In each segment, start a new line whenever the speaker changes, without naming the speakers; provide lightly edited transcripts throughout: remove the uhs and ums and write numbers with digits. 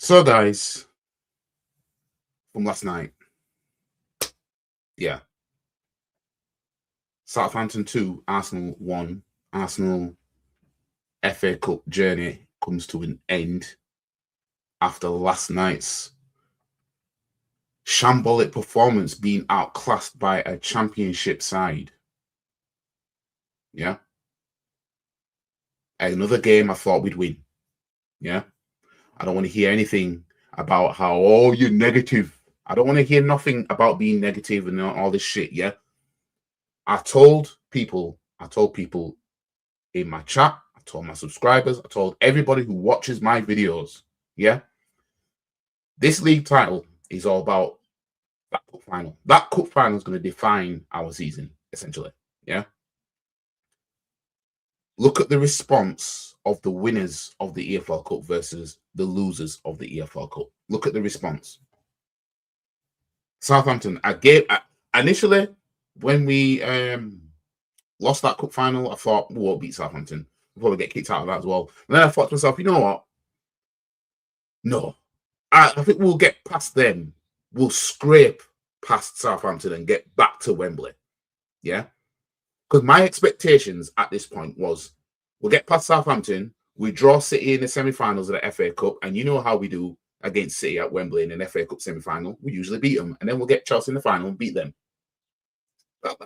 So, guys, from last night, yeah, Southampton 2, Arsenal 1. Arsenal FA Cup journey comes to an end after last night's shambolic performance, being outclassed by a championship side. Yeah. Another game I thought we'd win. Yeah. I don't want to hear anything about how, oh, you're negative. I don't want to hear nothing about being negative and all this shit. Yeah. I told people in my chat, I told my subscribers, I told everybody who watches my videos, yeah, this league title is all about that cup final. That cup final is going to define our season, essentially, yeah. Look at the response of the winners of the EFL Cup versus the losers of the EFL Cup. Look at the response. Southampton, initially when we lost that cup final, I thought we won't beat Southampton. We'll probably get kicked out of that as well. And then I thought to myself, you know what? No. I think we'll get past them. We'll scrape past Southampton and get back to Wembley. Yeah? Because my expectations at this point was we'll get past Southampton, we draw City in the semi-finals of the FA Cup, and you know how we do against City at Wembley in an FA Cup semi-final. We usually beat them, and then we'll get Chelsea in the final and beat them.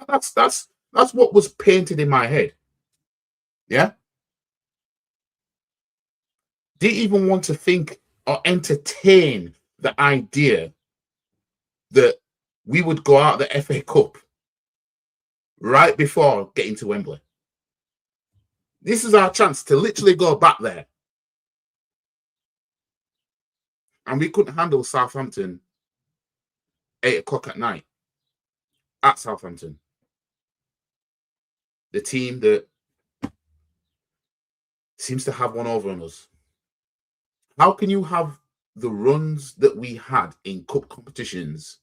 That's what was painted in my head. Yeah? Didn't even want to think or entertain the idea that we would go out the FA Cup right before getting to Wembley. This is our chance to literally go back there. And we couldn't handle Southampton 8 o'clock at night at Southampton. The team that seems to have one over on us. How can you have the runs that we had in cup competitions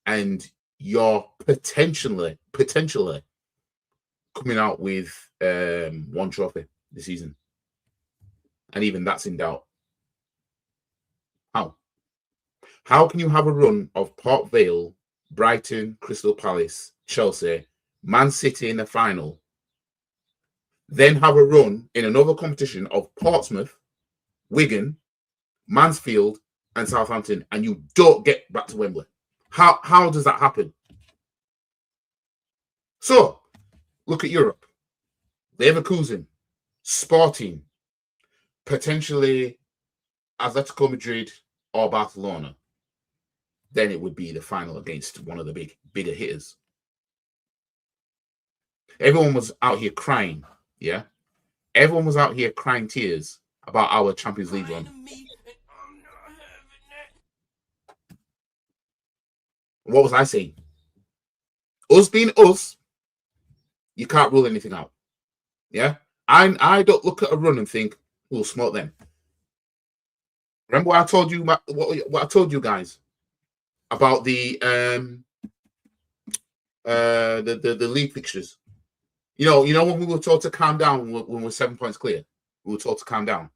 and you're potentially coming out with one trophy this season? And even that's in doubt. How can you have a run of Port Vale, Brighton, Crystal Palace, Chelsea, Man City in the final, then have a run in another competition of Portsmouth, Wigan, Mansfield, and Southampton, and you don't get back to Wembley? How does that happen? So, look at Europe. Leverkusen, Sporting, potentially Atletico Madrid or Barcelona. Then it would be the final against one of the bigger hitters. Everyone was out here crying, yeah? Everyone was out here crying tears about our Champions League run. What was I saying? Us being us, you can't rule anything out. Yeah? I don't look at a run and think, we'll smoke them. Remember what I told you, what I told you guys about the league fixtures? You know when we were told to calm down when we're 7 points clear, we were told to calm down.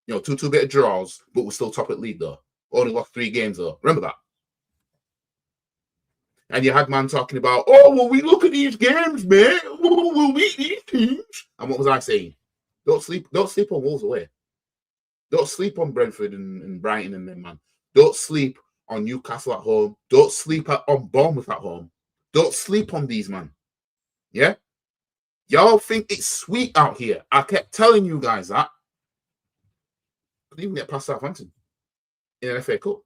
2 bit of draws, but we're still top at league though. Only lost 3 games though. Remember that? And you had man talking about, oh, well, we look at these games, man. We'll beat these teams. And what was I saying? Don't sleep on Wolves away. Don't sleep on Brentford and Brighton and them, man. Don't sleep on Newcastle at home. Don't sleep on Bournemouth at home. Don't sleep on these, man. Yeah? Y'all think it's sweet out here. I kept telling you guys that. Couldn't even get past Southampton in an FA Cup.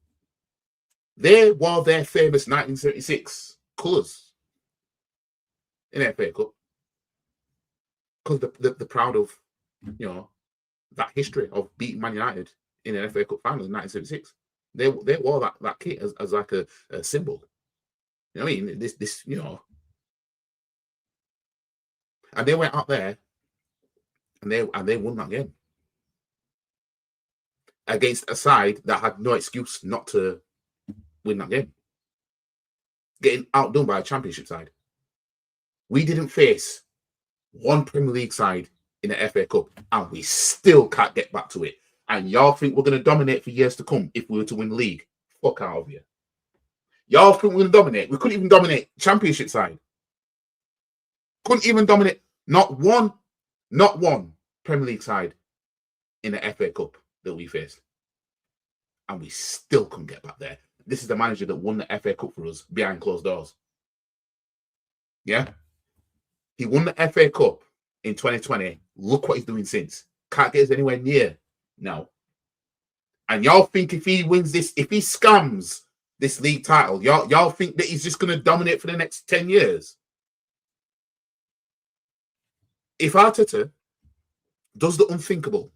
They wore their famous 1976 colours in an FA Cup because they're proud of, that history of beating Man United in an FA Cup final in 1976. They wore that kit as like a symbol. You know what I mean? This. And they went out there and they won that game against a side that had no excuse not to win that game. Getting outdone by a championship side. We didn't face one Premier League side in the FA Cup, and we still can't get back to it. and y'all think we're going to dominate for years to come if we were to win the league. Fuck out of here. Y'all think we're going to dominate. We couldn't even dominate championship side. Couldn't even dominate. Not one Premier League side in the FA Cup that we faced. And we still couldn't get back there. This is the manager that won the FA Cup for us behind closed doors. Yeah? He won the FA Cup in 2020. Look what he's doing since. Can't get us anywhere near now. And y'all think if he wins this, if he scams this league title, y'all think that he's just going to dominate for the next 10 years? If Arteta does the unthinkable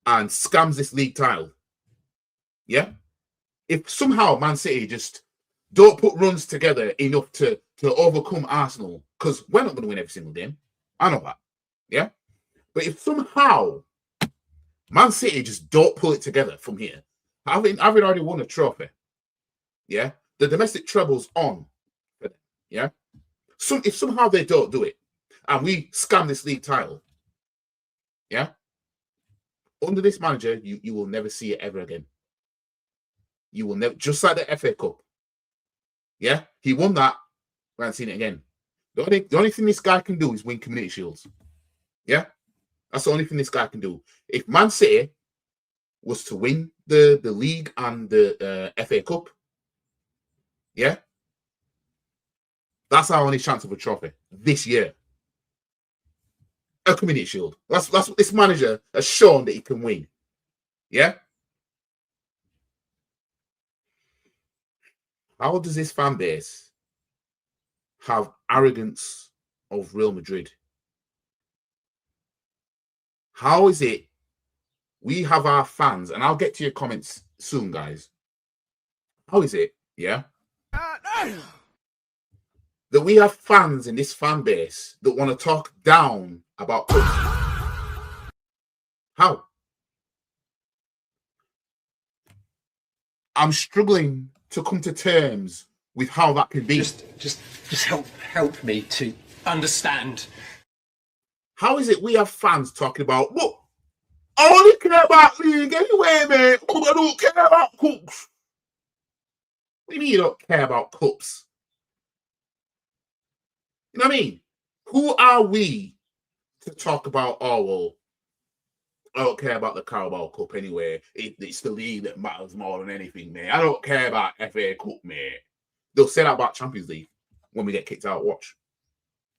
and scams this league title, yeah? If somehow Man City just don't put runs together enough to overcome Arsenal, because we're not going to win every single game. I know that. Yeah? But if somehow Man City just don't pull it together from here, having already won a trophy, yeah? The domestic treble's on. Yeah? If somehow they don't do it, and we scam this league title, yeah? Under this manager, you will never see it ever again. You will never, just like the FA Cup. Yeah? He won that. We haven't seen it again. The only thing this guy can do is win Community Shields. Yeah? That's the only thing this guy can do. If Man City was to win the league and the FA Cup, yeah? That's our only chance of a trophy this year. A Community Shield. That's what this manager has shown that he can win. Yeah? How does this fan base have arrogance of Real Madrid? How is it we have our fans, and I'll get to your comments soon, guys. How is it, yeah, that we have fans in this fan base that want to talk down about us? How? I'm struggling to come to terms with how that can be.
Just help me to understand.
How is it we have fans talking about, look, I only care about league anyway, mate. I don't care about cups. What do you mean you don't care about cups? You know what I mean? Who are we to talk about, oh, well, I don't care about the Carabao Cup anyway. It's the league that matters more than anything, mate. I don't care about FA Cup, mate. They'll say that about Champions League when we get kicked out. Watch.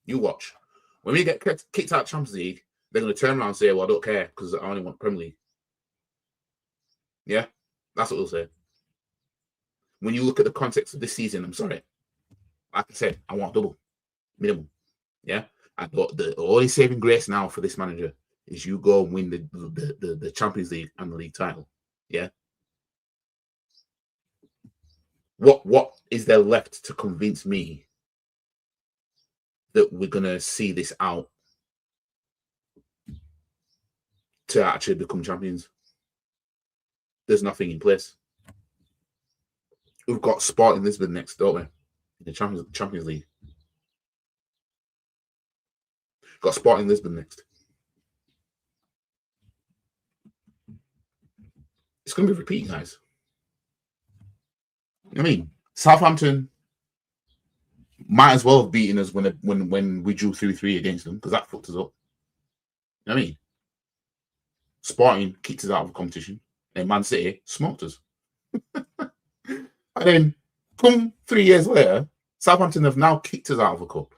You watch. When we get kicked out of Champions League, they're going to turn around and say, well, I don't care because I only want Premier League. Yeah? That's what they'll say. When you look at the context of this season, I'm sorry. Like I said, I want double. Minimum. Yeah? And the only saving grace now for this manager is you go and win the Champions League and the league title. Yeah? What is there left to convince me that we're going to see this out to actually become champions? There's nothing in place. We've got Sporting Lisbon next, don't we? In the Champions League. Got Sporting Lisbon next. It's going to be repeat, guys. I mean, Southampton might as well have beaten us when we drew 3-3 against them, because that fucked us up. You know what I mean? Sporting kicked us out of the competition, and Man City smoked us. And then, come 3 years later, Southampton have now kicked us out of the cup.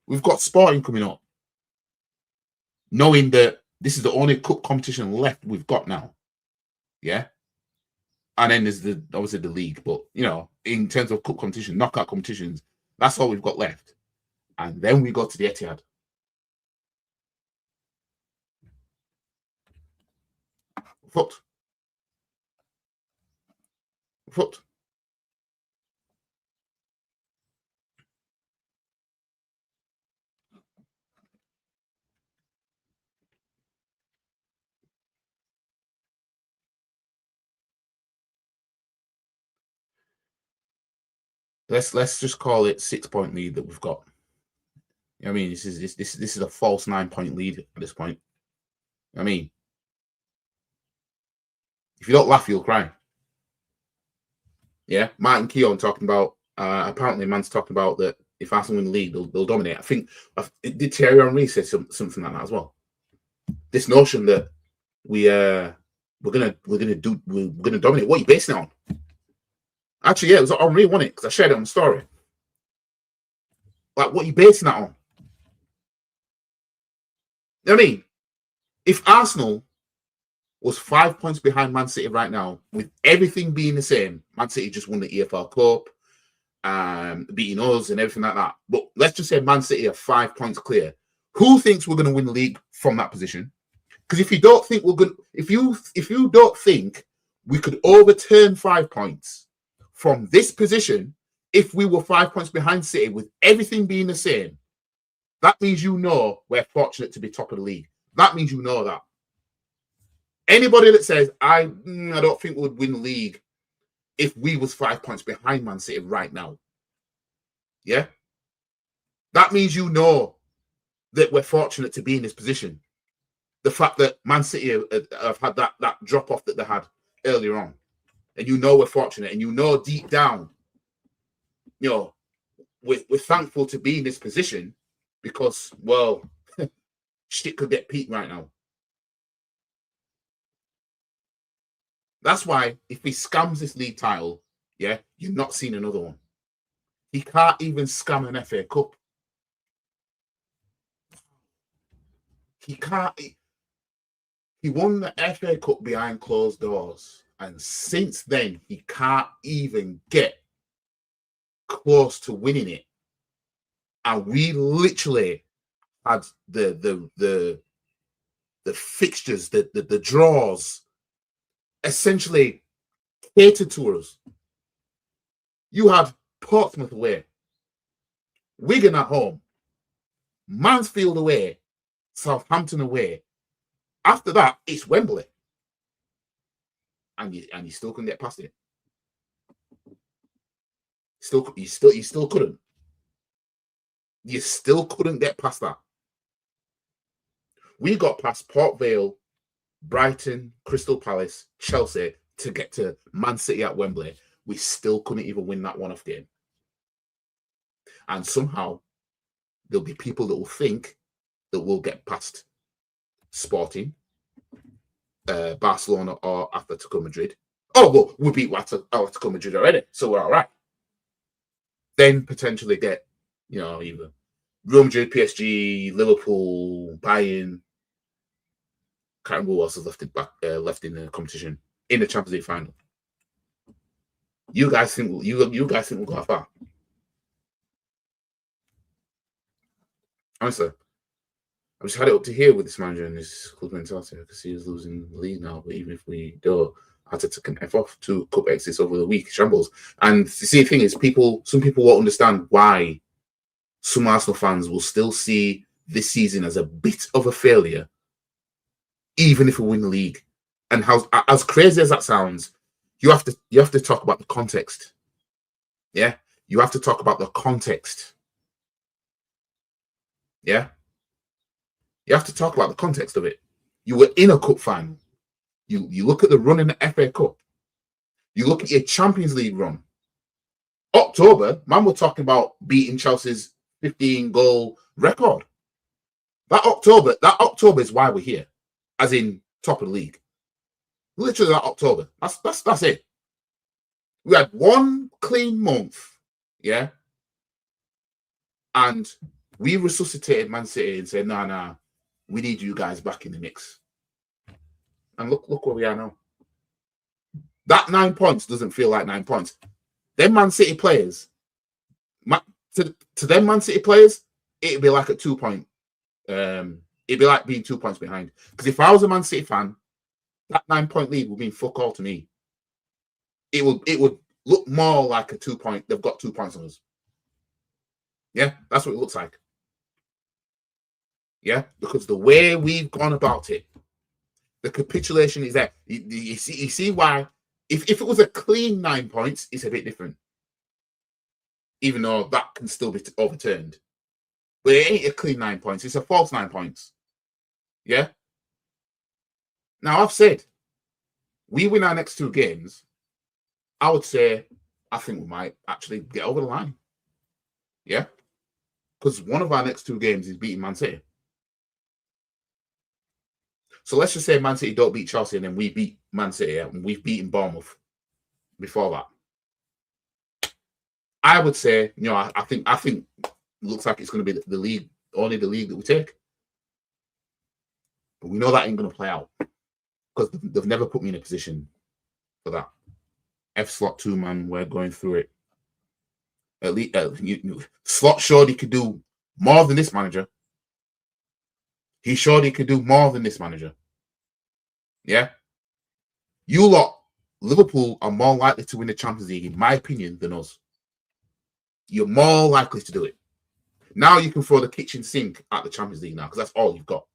We've got Sporting coming up, knowing that this is the only cup competition left we've got now. Yeah? And then there's obviously the league, but, you know, in terms of cup competition, knockout competitions, that's all we've got left. And then we go to the Etihad. Fucked. Let's just call it 6-point lead that we've got. You know what I mean? This is a false 9-point lead at this point. You know what I mean? If you don't laugh, you'll cry. Yeah, Martin Keown talking about. Apparently, man's talking about that if Arsenal win the league, they'll dominate. I think did Thierry Henry say something like that as well. This notion that we're gonna dominate. What are you basing it on? Actually, yeah, it was Henry, wasn't it? Because I shared it on the story. Like, what are you basing that on? You know what I mean? If Arsenal was 5 points behind Man City right now, with everything being the same, Man City just won the EFL Cup, beating us and everything like that. But let's just say Man City are 5 points clear. Who thinks we're going to win the league from that position? Because if you don't think we're good, if you don't think we could overturn 5 points from this position, if we were 5 points behind City with everything being the same, that means you know we're fortunate to be top of the league. That means you know that. Anybody that says I don't think we'd win the league if we was 5 points behind Man City right now, yeah, that means you know that we're fortunate to be in this position. The fact that Man City have had that drop off that they had earlier on, and you know we're fortunate, and you know deep down, you know, we're thankful to be in this position because, well, shit could get peaked right now. That's why if he scams this league title, yeah, you're not seeing another one. He can't even scam an FA Cup. He can't. He won the FA Cup behind closed doors, and since then he can't even get close to winning it. And we literally had the fixtures, the draws, essentially catered to us. You had Portsmouth away, Wigan at home, Mansfield away, Southampton away. After that, it's Wembley, and you still couldn't get past it. You still couldn't. You still couldn't get past that. We got past Port Vale, Brighton, Crystal Palace, Chelsea to get to Man City at Wembley. We still couldn't even win that one-off game. And somehow there'll be people that will think that we'll get past Sporting, Barcelona, or Atletico Madrid. Oh, well, we beat Atletico Madrid already, so we're all right. Then potentially get, either Real Madrid, PSG, Liverpool, Bayern. Can't remember who else is left in the competition in the Champions League final. You guys think we'll go that far? Honestly, I just had it up to here with this manager and this club mentality. I can see he's losing the league now, but even if we don't, Arteta can F off 2 cup exits over the week, shambles. And see, the thing is, some people won't understand why some Arsenal fans will still see this season as a bit of a failure, even if we win the league. And how, as crazy as that sounds, you have to talk about the context. Yeah, you have to talk about the context. Yeah, you have to talk about the context of it. You were in a cup final. You look at the run in the FA Cup. You look at your Champions League run. October, man, we're talking about beating Chelsea's 15-goal record. That October is why we're here, as in top of the league. Literally that October. That's it. We had one clean month, yeah, and we resuscitated Man City and said, nah, we need you guys back in the mix. And look where we are now. That 9 points doesn't feel like 9 points. Them Man City players, to them Man City players, it'd be like a 2 point. It'd be like being 2 points behind. Because if I was a Man City fan, that 9 point lead would mean fuck all to me. It would look more like a 2 point. They've got 2 points on us. Yeah, that's what it looks like. Yeah, because the way we've gone about it, the capitulation is there. You see why? If it was a clean 9 points, it's a bit different. Even though that can still be overturned. But it ain't a clean 9 points. It's a false 9 points. Yeah? Now, I've said, we win our next 2 games, I would say I think we might actually get over the line. Yeah? Because one of our next 2 games is beating Man City. So let's just say Man City don't beat Chelsea and then we beat Man City and we've beaten Bournemouth before that. I would say, I think looks like it's going to be the league, only the league that we take. But we know that ain't going to play out because they've never put me in a position for that. F slot 2, man, we're going through it. At least Slot showed he could do more than this manager. He showed he could do more than this manager. Yeah? You lot, Liverpool, are more likely to win the Champions League, in my opinion, than us. You're more likely to do it. Now you can throw the kitchen sink at the Champions League now, because that's all you've got.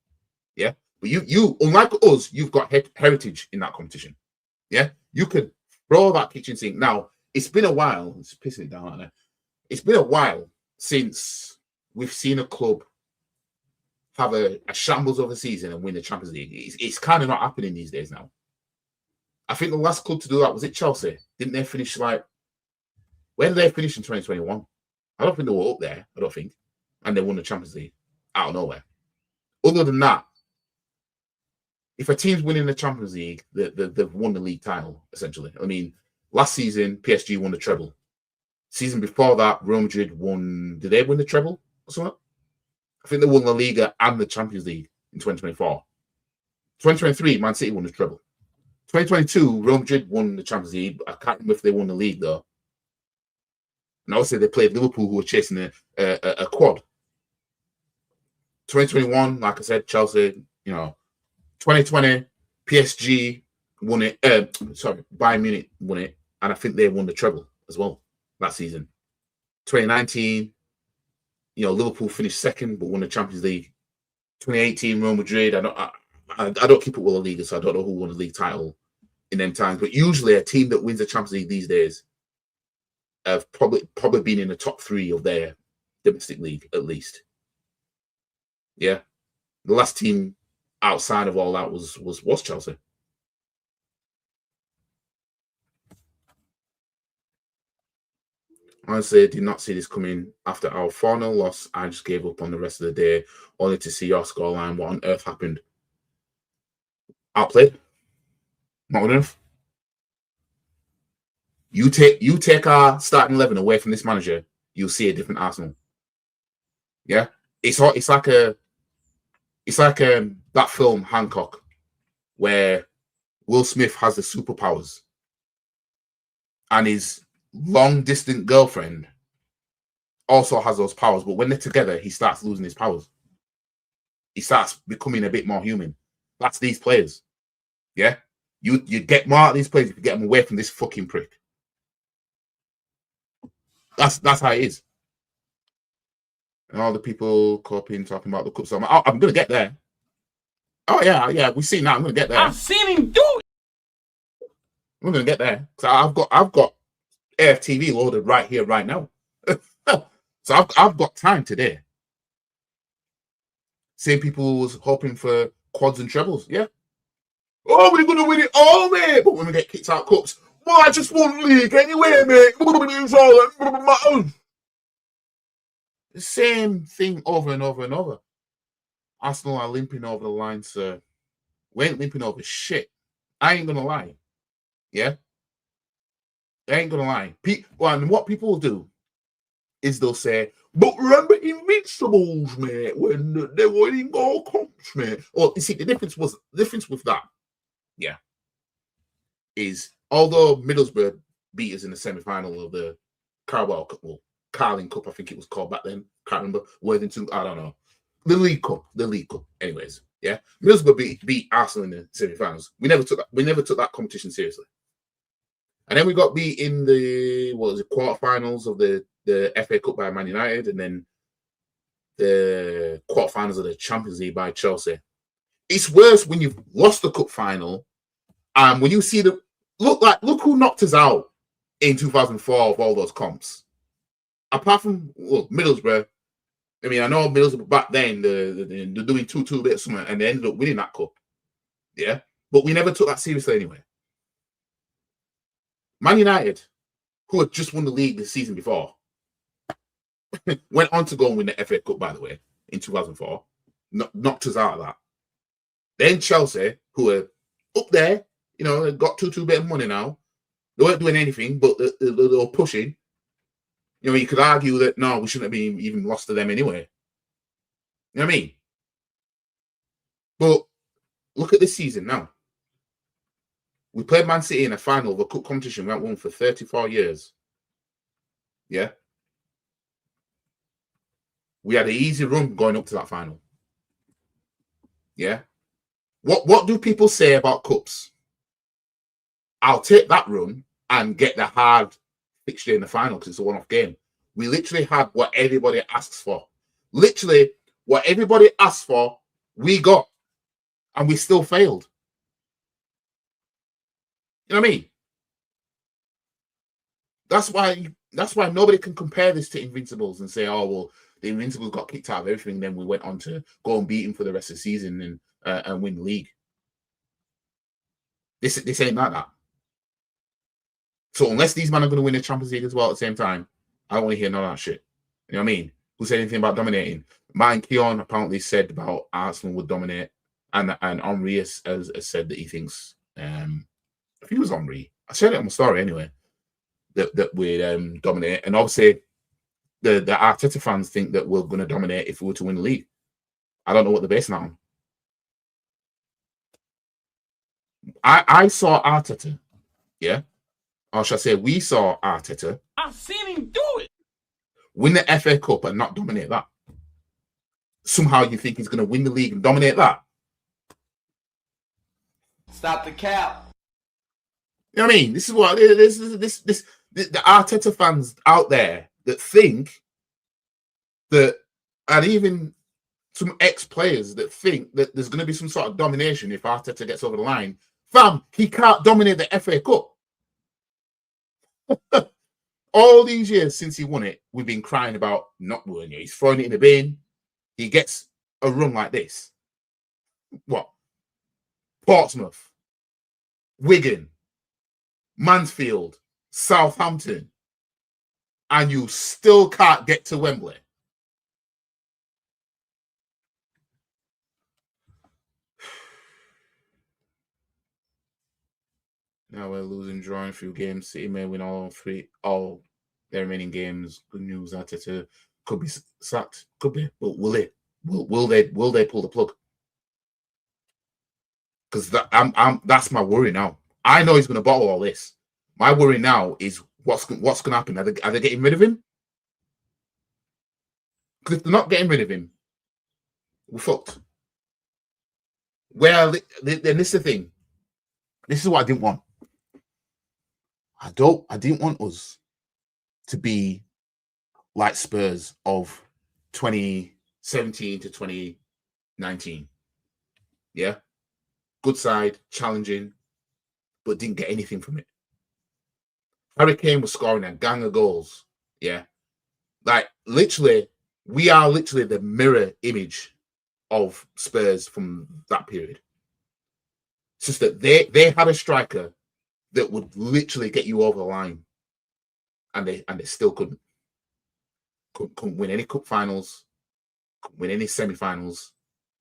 Yeah? But you, unlike us, you've got heritage in that competition. Yeah? You could throw that kitchen sink. Now, it's been a while. It's pissing it down right now. It's been a while since we've seen a club have a shambles of a season and win the Champions League. It's kind of not happening these days now. I think the last club to do that was it Chelsea. Didn't they finish where did they finish in 2021? I don't think they were up there, I don't think. And they won the Champions League out of nowhere. Other than that, if a team's winning the Champions League, they've won the league title, essentially. I mean, last season, PSG won the treble. Season before that, Real Madrid won... Did they win the treble or something? I think they won La Liga and the Champions League in 2024. 2023, Man City won the treble. 2022, Real Madrid won the Champions League. I can't remember if they won the league, though. And obviously, they played Liverpool, who were chasing a quad. 2021, like I said, Chelsea, 2020, PSG won it. Bayern Munich won it. And I think they won the treble as well that season. 2019, Liverpool finished second but won the Champions League. 2018, Real Madrid. I don't keep up with La Liga, so I don't know who won the league title in them times. But usually, a team that wins the Champions League these days have probably been in the top 3 of their domestic league at least. Yeah, the last team outside of all that was Chelsea. Honestly, did not see this coming. After our 4-0 loss, I just gave up on the rest of the day, only to see your scoreline. What on earth happened? Outplayed. Not enough. You take our starting 11 away from this manager, you'll see a different Arsenal. Yeah, it's like that film Hancock, where Will Smith has the superpowers, and his long-distance girlfriend also has those powers, but when they're together, he starts losing his powers. He starts becoming a bit more human. That's these players. Yeah? You get more out of these players if you get them away from this fucking prick. That's how it is. And all the people copying, talking about the cups. I'm going to get there. Oh, yeah, we've seen that. I'm going to get there.
I've seen him do it.
I'm going to get there. So I've got AFTV loaded right here, right now. So I've got time today. Same people was hoping for quads and trebles. Yeah. Oh, we're going to win it all, mate. But when we get kicked out cups, well, I just won the league anyway, mate. It's all that matters. The same thing over and over and over. Arsenal are limping over the line, sir. We ain't limping over shit. I ain't going to lie. Yeah? I ain't going to lie. And what people will do is they'll say, but remember Invincibles, mate, when they were in goal comps, mate. Well, you see, the difference with that, yeah, is although Middlesbrough beat us in the semi-final of the Carabao Cup, well, Carling Cup, I think it was called back then. Can't remember. Worthington, I don't know. The League Cup. Anyways, yeah. Middlesbrough beat Arsenal in the semi-finals. We never took that competition seriously. And then we got beat in the quarterfinals of the FA Cup by Man United, and then the quarterfinals of the Champions League by Chelsea. It's worse when you've lost the cup final, and when you see look who knocked us out in 2004 of all those comps. Apart from Middlesbrough, I mean, I know Middlesbrough back then they're doing 2-2 bit something, and they ended up winning that cup. Yeah, but we never took that seriously anyway. Man United, who had just won the league the season before, went on to go and win the FA Cup, by the way, in 2004. Knocked us out of that. Then Chelsea, who are up there, you know, they've got two bit of money now. They weren't doing anything, but they were pushing. You know, you could argue that, no, we shouldn't have been even lost to them anyway. You know what I mean? But look at this season now. We played Man City in a final of a cup competition we haven't won for 34 years. Yeah? We had an easy run going up to that final. Yeah? What do people say about cups? I'll take that run and get the hard fixture in the final because it's a one-off game. We literally had what everybody asks for. Literally, what everybody asked for, we got. And we still failed. You know what I mean? That's why nobody can compare this to Invincibles and say, oh, well, the Invincibles got kicked out of everything, then we went on to go and beat him for the rest of the season and win the league. This ain't like that. So unless these men are going to win the Champions League as well at the same time, I don't want to hear none of that shit. You know what I mean? Who said anything about dominating? Martin Keown apparently said about Arsenal would dominate, and Henry has said that he thinks, I think it was Henry. I said it on my story anyway, that we'd dominate. And obviously, the Arteta fans think that we're going to dominate if we were to win the league. I don't know what they're basing that on. I saw Arteta, yeah? Or should I say we saw Arteta.
I've seen him do it.
Win the FA Cup and not dominate that. Somehow you think he's going to win the league and dominate that.
Stop the cap.
You know what I mean? This is what the Arteta fans out there that think that, and even some ex-players that think that there's going to be some sort of domination if Arteta gets over the line. Fam, he can't dominate the FA Cup. All these years since he won it, we've been crying about not winning it. He's throwing it in the bin. He gets a run like this. What? Portsmouth, Wigan, Mansfield, Southampton, and you still can't get to Wembley. Now we're losing, drawing a few games. City may win all their remaining games. Good news, Arteta could be sacked. Could be, but will they? Will they pull the plug? Because that's my worry now. I know he's going to bottle all this. My worry now is what's going to happen. Are they getting rid of him? Because if they're not getting rid of him, we're fucked. Well, then this is the thing. This is what I didn't want. I didn't want us to be like Spurs of 2017 to 2019. Yeah? Good side, challenging, but didn't get anything from it. Harry Kane was scoring a gang of goals. Yeah? Like, literally, we are literally the mirror image of Spurs from that period. It's just that they had a striker that would literally get you over the line, and they still couldn't win any cup finals, couldn't win any semi-finals.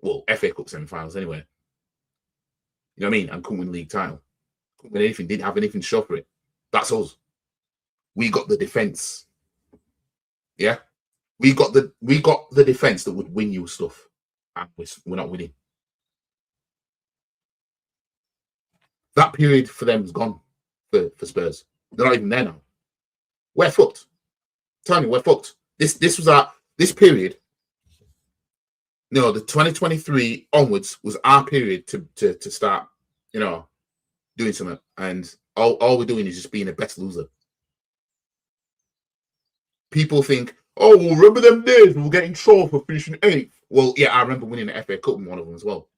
Well, FA Cup semi-finals anyway. You know what I mean? And couldn't win league title. Couldn't win anything. Didn't have anything to show for it. That's us. We got the defense. Yeah, we got the defense that would win you stuff, and we're not winning. That period for them is gone for Spurs. They're not even there now. We're fucked. I'm telling you, we're fucked. This period, the 2023 onwards was our period to start, doing something. And all we're doing is just being the best loser. People think, oh, well, remember them days we were getting trolled for finishing 8th? Well, yeah, I remember winning the FA Cup in one of them as well.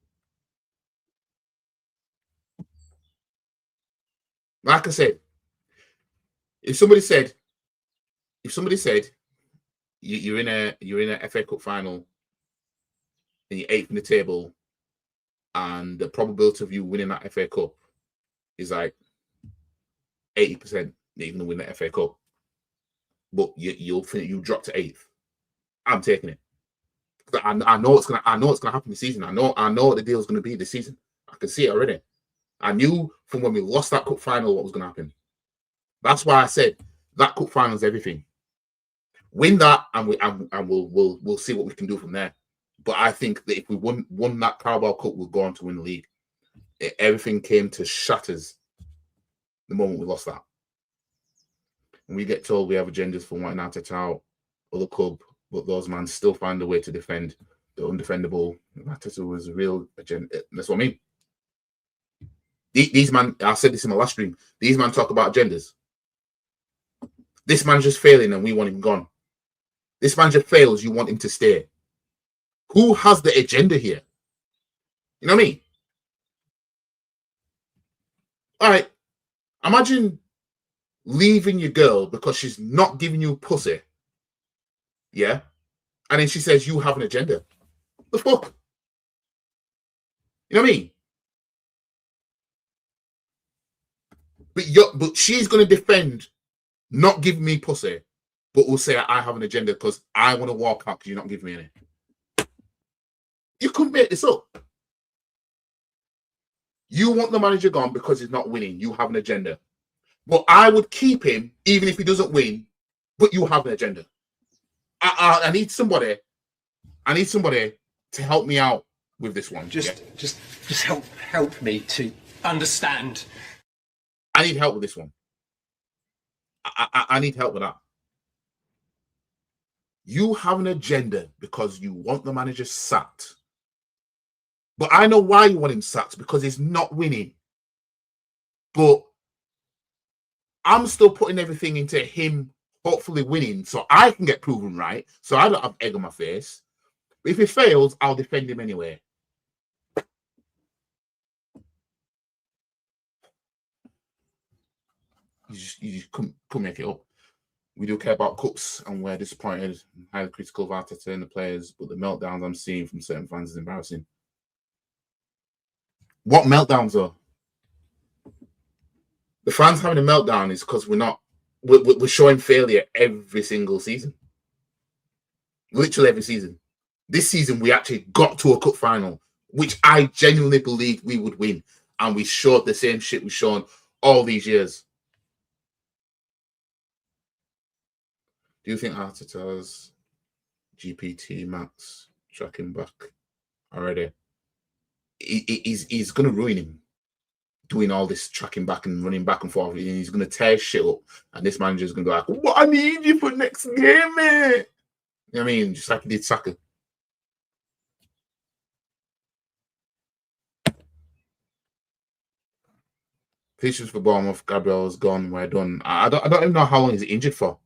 Like I said, if somebody said you're in a FA Cup final and you're 8th in the table, and the probability of you winning that FA Cup is like 80% that you're going to win the FA Cup. But you'll think you drop to 8th. I'm taking it. I know it's gonna happen this season. I know what the deal's gonna be this season. I can see it already. I knew from when we lost that cup final what was gonna happen. That's why I said that cup final is everything. Win that, and we'll see what we can do from there. But I think that if we won that Carabao Cup, we'll go on to win the league. Everything came to shatters the moment we lost that. And we get told we have agendas for wanting Arteta out of the club, but those men still find a way to defend the undefendable. Arteta was a real agenda. That's what I mean. These men, I said this in my last stream, these men talk about agendas. This man's just failing and we want him gone. This man just fails, you want him to stay. Who has the agenda here? You know what I mean? All right. Imagine leaving your girl because she's not giving you pussy. Yeah? And then she says you have an agenda. The fuck? You know what I mean? But she's going to defend not giving me pussy, but will say I have an agenda because I want to walk out because you're not giving me any. You couldn't make this up. You want the manager gone because he's not winning. You have an agenda. But I would keep him even if he doesn't win, but you have an agenda. I need somebody. I need somebody to help me out with this one.
Just help me to understand.
I need help with this one. I need help with that. You have an agenda because you want the manager sacked. But I know why you want him sacked, because he's not winning. But I'm still putting everything into him hopefully winning so I can get proven right, so I don't have egg on my face. But if he fails, I'll defend him anyway. You just couldn't make it up. We do care about cups and we're disappointed and highly critical of Arteta and the players, but the meltdowns I'm seeing from certain fans is embarrassing. What meltdowns are? The fans having a meltdown is because we're showing failure every single season. Literally every season. This season, we actually got to a cup final, which I genuinely believed we would win. And we showed the same shit we've shown all these years. Do you think Arteta's GPT Max tracking back already? He's going to ruin him doing all this tracking back and running back and forth. He's going to tear shit up. And this manager's going to go like, what I need you for next game, mate. You know what I mean? Just like he did Saka. Patience for Bournemouth. Gabriel's gone. We're done. I don't even know how long he's injured for.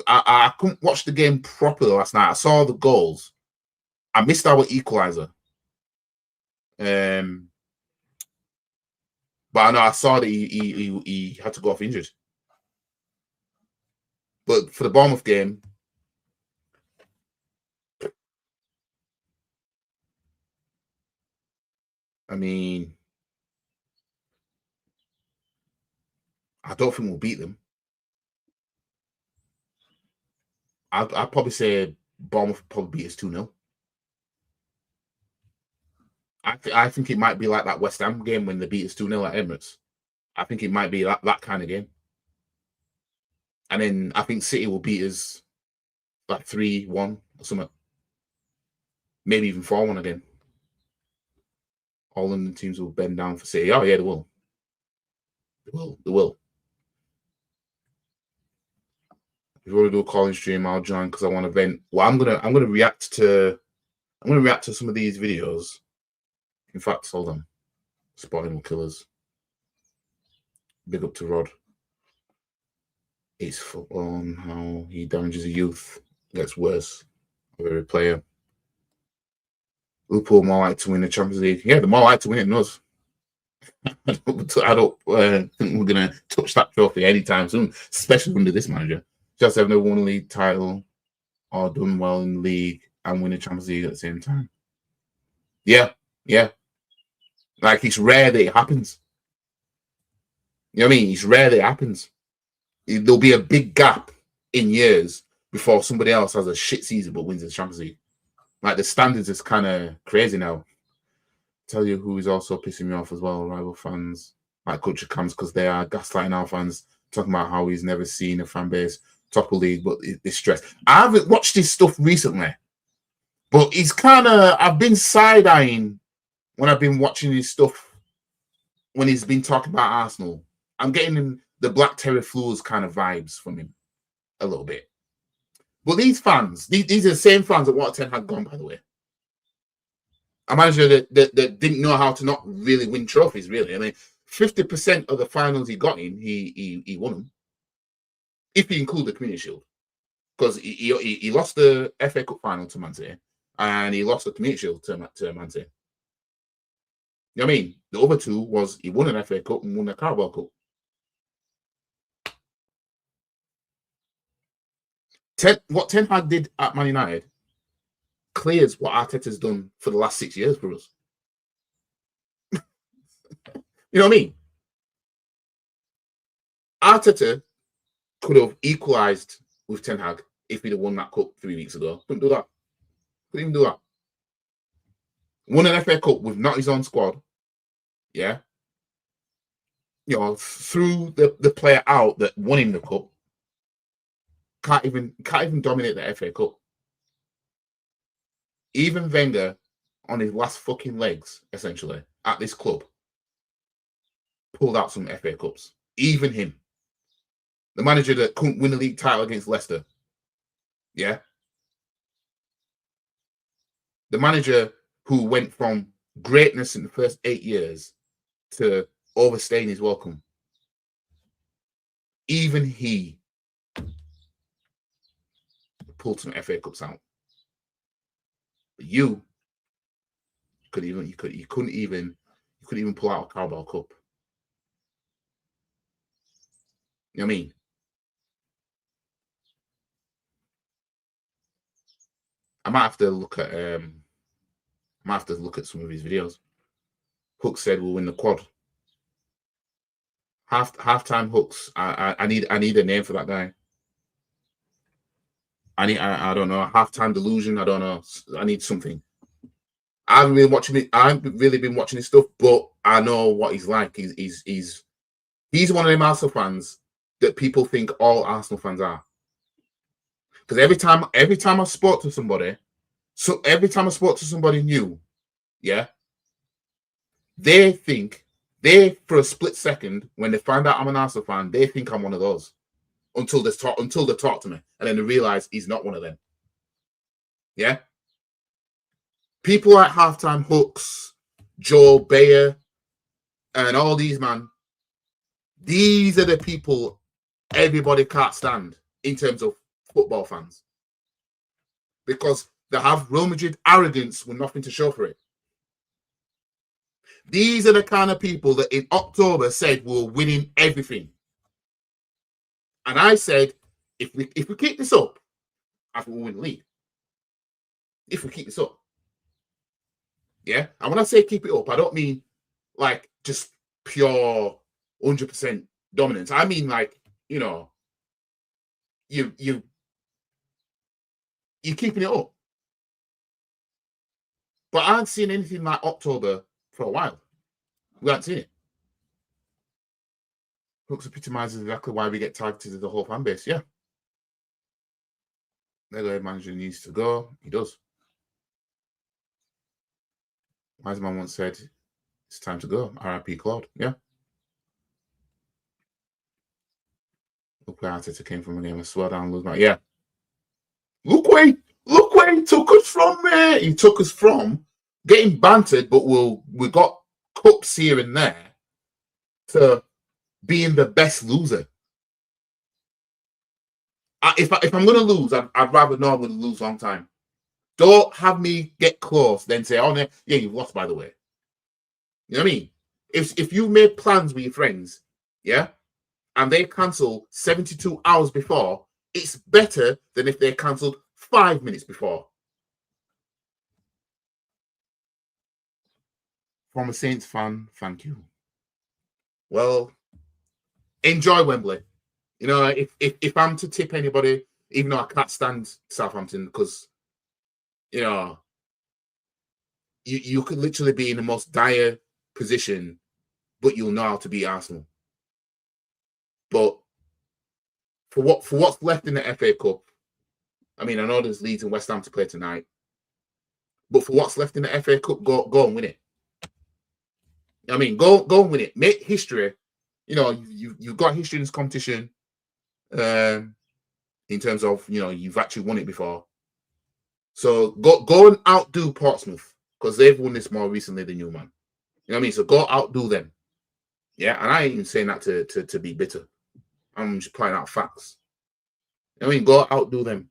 I couldn't watch the game properly last night. I saw the goals. I missed our equalizer. But I know I saw that he had to go off injured. But for the Bournemouth game, I mean, I don't think we'll beat them. I'd probably say Bournemouth probably beat us 2-0. I think it might be like that West Ham game when they beat us 2-0 at Emirates. I think it might be that kind of game. And then I think City will beat us like 3-1 or something. Maybe even 4-1 again. All London teams will bend down for City. Oh, yeah, they will. They will. If you want to do a calling stream, I'll join because I want to vent. Well, I'm gonna react to some of these videos. In fact, hold on. Spotting killers. Big up to Rod. It's football on how he damages a youth. Gets worse. Every player. Liverpool more like to win the Champions League. Yeah, they're more like to win it than us. I don't think we're gonna touch that trophy anytime soon, especially under this manager. Just have never won a league title or done well in the league and win the Champions League at the same time. Yeah. Like, it's rare that it happens. You know what I mean? It's rare that it happens. There'll be a big gap in years before somebody else has a shit season but wins the Champions League. Like the standards is kind of crazy now. Tell you who is also pissing me off as well, rival fans like Culture Cams, because they are gaslighting our fans, talking about how he's never seen a fan base top a league, but it's stress. I haven't watched his stuff recently, but he's kind of, I've been side-eyeing when I've been watching his stuff when he's been talking about Arsenal. I'm getting the Black Terror Flues kind of vibes from him a little bit. But these fans, these are the same fans that want Ten Hag gone, by the way. A manager that didn't know how to not really win trophies, really. I mean, 50% of the finals he got in, he won them. If you include the Community Shield. Because he lost the FA Cup final to Man City, and he lost the Community Shield to Man City. You know what I mean? The other two was he won an FA Cup and won a Carabao Cup. What Ten Hag did at Man United clears what Arteta's done for the last 6 years for us. You know what I mean? Arteta could have equalised with Ten Hag if he'd have won that cup 3 weeks ago. Couldn't do that. Couldn't even do that. Won an FA Cup with not his own squad. Yeah. You know, threw the player out that won him the cup. Can't even dominate the FA Cup. Even Wenger, on his last fucking legs, essentially, at this club, pulled out some FA Cups. Even him. The manager that couldn't win a league title against Leicester. Yeah. The manager who went from greatness in the first 8 years to overstaying his welcome. Even he pulled some FA Cups out. But you couldn't even pull out a Carabao Cup. You know what I mean? I might have to look at some of his videos. Hook said we'll win the quad. Halftime Hooks. I need a name for that guy. I don't know, halftime delusion. I don't know. I need something. I haven't really been watching his stuff, but I know what he's like. He's one of them Arsenal fans that people think all Arsenal fans are. Because every time I spoke to somebody, new, yeah, they for a split second, when they find out I'm an Arsenal fan, they think I'm one of those. Until they talk to me, and then they realize he's not one of them. Yeah. People like Halftime Hooks, Joe Bayer, and all these, man, these are the people everybody can't stand in terms of football fans. Because they have Real Madrid arrogance with nothing to show for it. These are the kind of people that in October said we're winning everything. And I said, if we keep this up, I think we'll win the league. If we keep this up. Yeah? And when I say keep it up, I don't mean like just pure 100% dominance. I mean like, you know, you're keeping it up. But I haven't seen anything like October for a while. We haven't seen it. Hooks epitomizes exactly why we get targeted as the whole fan base. Yeah. Their manager needs to go. He does. Wise man once said, it's time to go. R.I.P. Claude. Yeah. Look where Arteta came from a game of swear down, lose my. Yeah. Look where he took us from, man. He took us from getting bantered, but we got cups here and there, to being the best loser. If I'm going to lose, I'd rather know I'm going to lose a long time. Don't have me get close, then say, oh, yeah, you've lost, by the way. You know what I mean? If you made plans with your friends, yeah, and they cancel 72 hours before, it's better than if they cancelled 5 minutes before. From a Saints fan, thank you. Well, enjoy Wembley. You know, if I'm to tip anybody, even though I can't stand Southampton, because you know you could literally be in the most dire position, but you'll know how to beat Arsenal. But for what's left in the FA Cup, I mean, I know there's Leeds and West Ham to play tonight, but for what's left in the FA Cup, go and win it. I mean, go and win it. Make history. You know, you've got history in this competition. In terms of, you know, you've actually won it before. So go and outdo Portsmouth, because they've won this more recently than you, man. You know what I mean? So go outdo them. Yeah, and I ain't even saying that to be bitter. I'm just pointing out facts. You know what I mean? Go outdo them.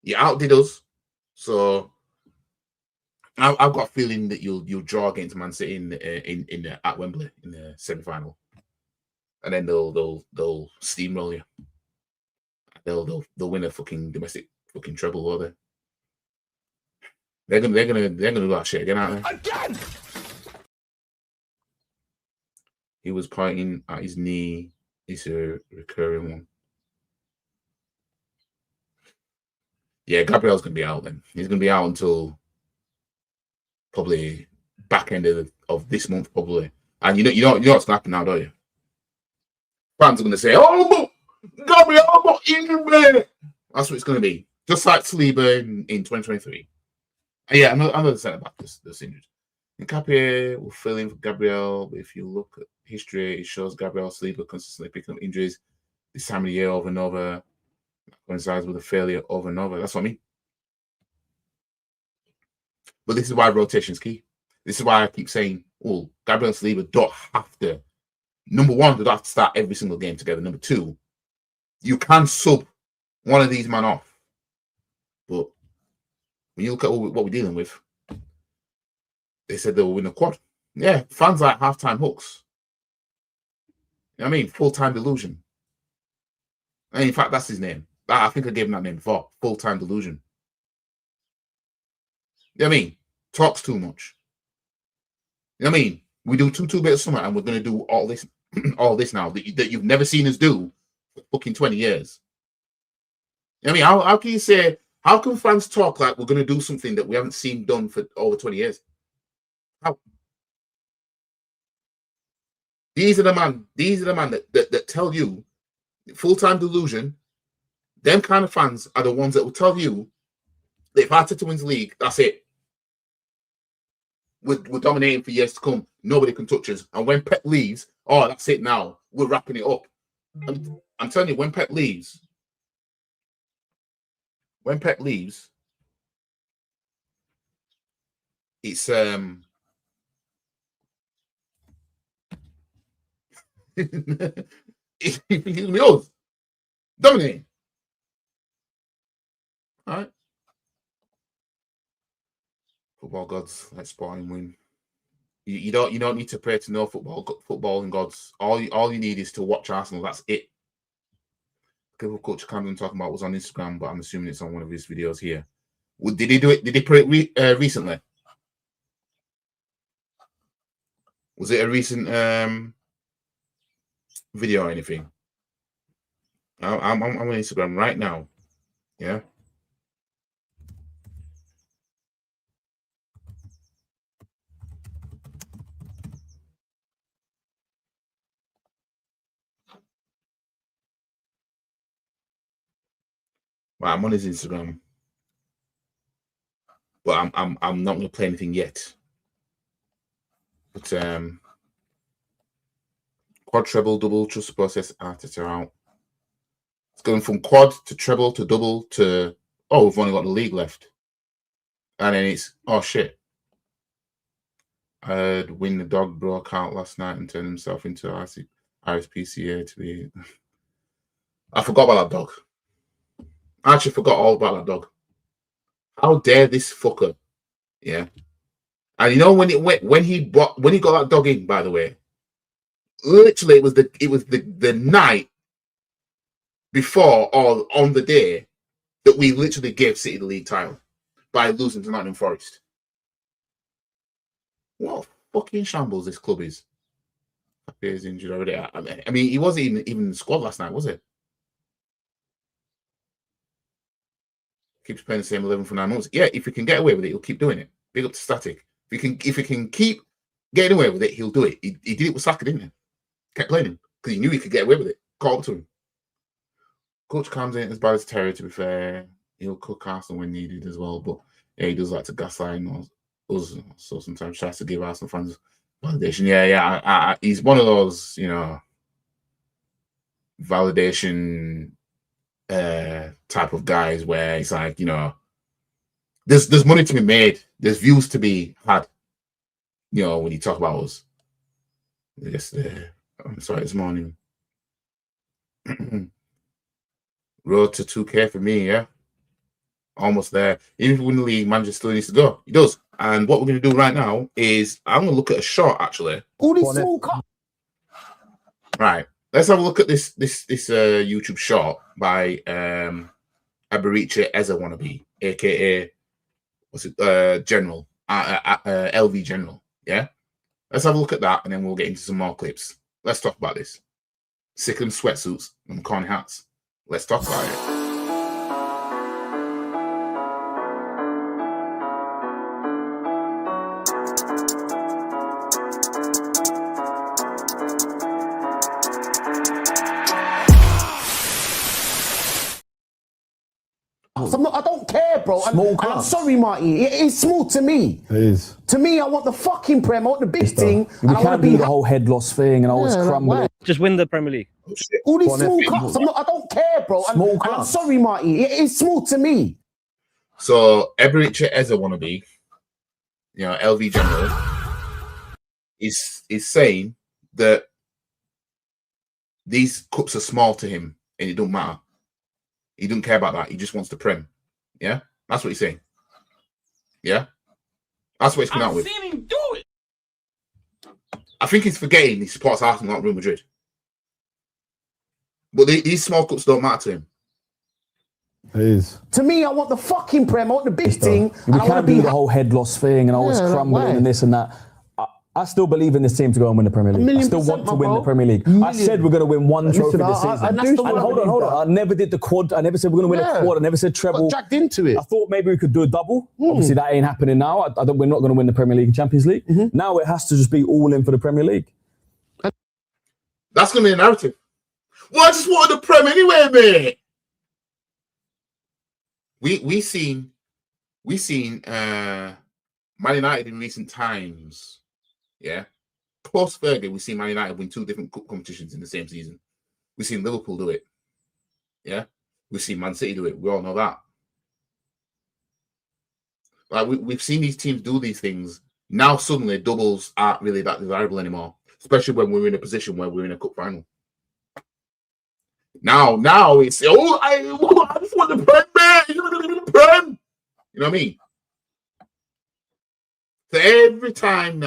You outdid us. So I've got a feeling that you'll draw against Man City at Wembley in the semi-final. And then they'll steamroll you. They'll win a fucking domestic fucking treble, won't they? They're gonna do that shit again, aren't they? Again. He was pointing at his knee. It's a recurring one. Yeah, Gabriel's gonna be out then. He's gonna be out until probably back end of this month, probably. And you know what's gonna happen now, don't you? Fans are gonna say, "Oh, Gabriel got injured, man." That's what it's gonna be. Just like Saliba in 2023. And yeah, another centre back that's injured. Nkapie will fill in for Gabriel, but if you look at history, it shows Gabriel Saliba consistently picking up injuries this time of the year over and over. That coincides with a failure over and over. That's what I mean. But this is why rotation is key. This is why I keep saying, oh, Gabriel Saliba don't have to. Number one, they don't have to start every single game together. Number two, you can sub one of these men off. But when you look at what we're dealing with, they said they will win a quad. Yeah, fans like halftime hooks. You know what I mean? Full-time delusion. And in fact, that's his name. I think I gave him that name before. Full-time delusion. You know what I mean? Talks too much. You know what I mean? We do two bits of summer and we're going to do all this now that you've never seen us do for fucking 20 years. You know what I mean? How can you say, how can fans talk like we're going to do something that we haven't seen done for over 20 years? How? These are the man that tell you full-time delusion. Them kind of fans are the ones that will tell you that if Arteta wins the league, that's it. We're dominating for years to come. Nobody can touch us. And when Pep leaves, oh, that's it now. We're wrapping it up. I'm telling you, when Pep leaves, it's it's gonna be yours. Dominating. All right. Football gods, let's Sporting win. You don't need to pray to no footballing gods. All you need is to watch Arsenal. That's it. Coach Camden talking about was on Instagram, but I'm assuming it's on one of his videos here. Did he do it? Did he put it recently? Was it a recent video or anything? I'm on Instagram right now. Yeah. Well, I'm on his Instagram, but I'm not going to play anything yet. But quad, treble, double, trust process, Arteta out. It's going from quad to treble to double to, oh, we've only got the league left. And then it's, oh, shit. I heard Win the Dog broke out last night and turned himself into RSPCA to be... I forgot about that dog. I actually forgot all about that dog. How dare this fucker? Yeah. And you know when he got that dog in, by the way, literally it was the night before or on the day that we literally gave City the league title by losing to Nottingham Forest. What fucking shambles this club is. He's injured already. I mean, he wasn't even in the squad last night, was he? Keeps playing the same 11 for 9 months. Yeah, if he can get away with it, he'll keep doing it. Big up to Static. If he can keep getting away with it, he'll do it. He did it with Saka, didn't he? Kept playing him because he knew he could get away with it. Caught up to him. Coach comes in as bad as Terry, to be fair. He'll cook Arsenal when needed as well. But yeah, he does like to gaslight us. So sometimes tries to give Arsenal fans validation. Yeah. He's one of those, validation type of guys where it's like, there's money to be made. There's views to be had. When you talk about us. Yesterday, I'm sorry, this morning. Road to 2K for me, yeah. Almost there. Even if we win the league, manager still needs to go. He does. And what we're going to do right now is I'm going to look at a shot, actually.
All these small cups.
Right. Let's have a look at this YouTube shot by Abariche Eza Wannabe, aka General, LV General. Yeah. Let's have a look at that, and then we'll get into some more clips. Let's talk about this. Sick of them sweatsuits and corny hats. Let's talk about it.
I don't care, bro. I'm sorry, Marty. It is small to me.
It is.
To me, I want the fucking Prem. I want the big thing.
We can't do the whole head loss thing and always crumbling.
Just win the Premier League.
All these small cups. I don't care, bro. I'm sorry, Marty. It is small to me.
So Eberiche Eza Wannabe, LV General, is saying that these cups are small to him and it don't matter. He doesn't care about that. He just wants the Prem. Yeah? That's what he's saying. Yeah? That's what he's coming out with.
I've seen him do it.
I think he's forgetting he supports Arsenal, not Real Madrid. But these small cups don't matter to him.
It is.
To me, I want the fucking Prem. I want the big thing.
We can't do the whole head loss thing and always crumbling and this and that. I still believe in this team to go and win the Premier League. I still want to win the Premier League. I said we're going to win one trophy this season. Hold on. I never did the quad. I never said we're going to win a quad. I never said treble.
Got dragged into it.
I thought maybe we could do a double. Obviously, that ain't happening now. We're not going to win the Premier League and Champions League. Now it has to just be all in for the Premier League.
That's going to be a narrative. Well, I just wanted the Prem anyway, mate. We seen Man United in recent times. Yeah. Post Fergie, we've seen Man United win 2 different cup competitions in the same season. We've seen Liverpool do it. Yeah. We've seen Man City do it. We all know that. Like we've seen these teams do these things. Now suddenly doubles aren't really that desirable anymore. Especially when we're in a position where we're in a cup final. Now it's I just want the Prem, man. You know the Prem. You know what I mean? So every time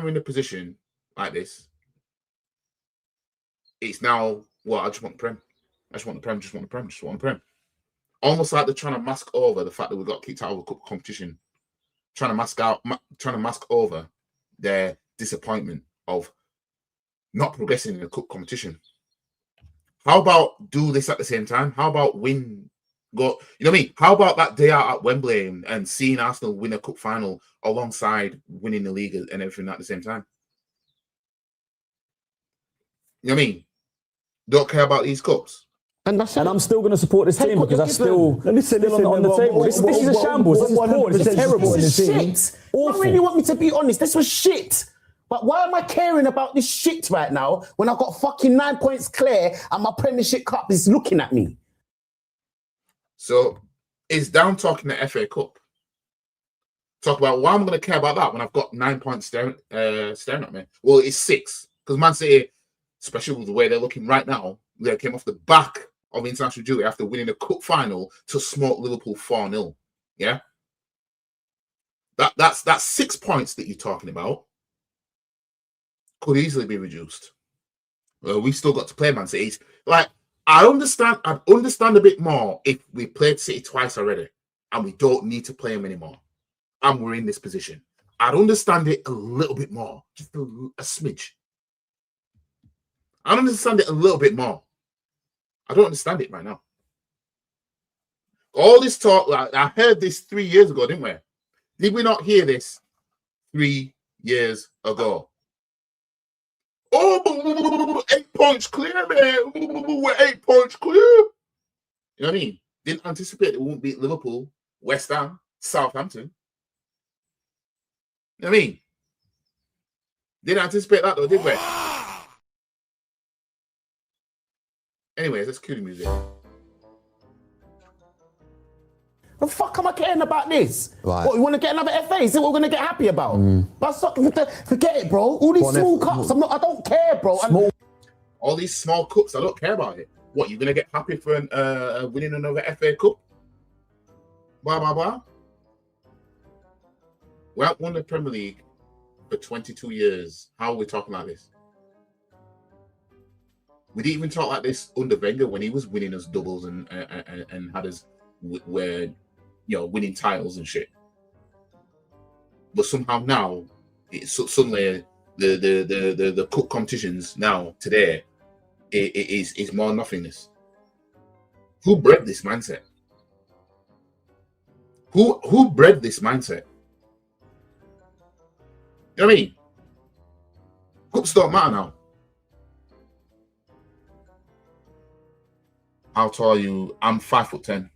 we're in a position like this, it's now, well, I just want the Prem. I just want the Prem, just want the Prem. Almost like they're trying to mask over the fact that we got kicked out of a cup competition. Trying to mask over their disappointment of not progressing in a cup competition. How about do this at the same time? How about go, you know what I mean? How about that day out at Wembley and seeing Arsenal win a cup final alongside winning the league and everything at the same time? You know what I mean? Don't care about these cups.
And I'm still going to support this team because I'm still on the table. This is a shambles. This is poor. This is terrible.
This is shit. I really want me to be honest. This was shit. But why am I caring about this shit right now when I've got fucking 9 points clear and my Premiership Cup is looking at me?
So it's down talking the FA Cup. Talk about why I'm going to care about that when I've got 9 points staring at me. Well, it's 6 because Man City, especially with the way they're looking right now, they came off the back of international duty after winning a cup final to smoke Liverpool 4-0. Yeah, that's 6 points that you're talking about. Could easily be reduced. Well, we still got to play Man City. Like, I'd understand a bit more if we played City twice already and we don't need to play them anymore and we're in this position. I'd understand it a little bit more, just a smidge. I understand it a little bit more. I don't understand it right now. All this talk, like, I heard this 3 years ago, didn't we? Did we not hear this 3 years ago? Oh, 8 points clear, man. We're 8 points clear. You know what I mean? Didn't anticipate it won't beat Liverpool, West Ham, Southampton. You know what I mean? Didn't anticipate that though, did we? Anyways, let's cue the music.
The fuck am I caring about this?
Right.
What, you want to get another FA? Is it what we're going to get happy about? But forget it, bro. All these small cups, I don't care, bro.
All these small cups, I don't care about it. What, you're going to get happy for winning another FA Cup? Blah, blah, blah. We haven't won the Premier League for 22 years. How are we talking like this? We didn't even talk like this under Wenger when he was winning us doubles and had us where, winning titles and shit. But somehow now, it's suddenly the cup competitions now today is more nothingness. Who bred this mindset? Who bred this mindset? You know what I mean? Cups don't matter now. I'll tell you, I'm 5'10".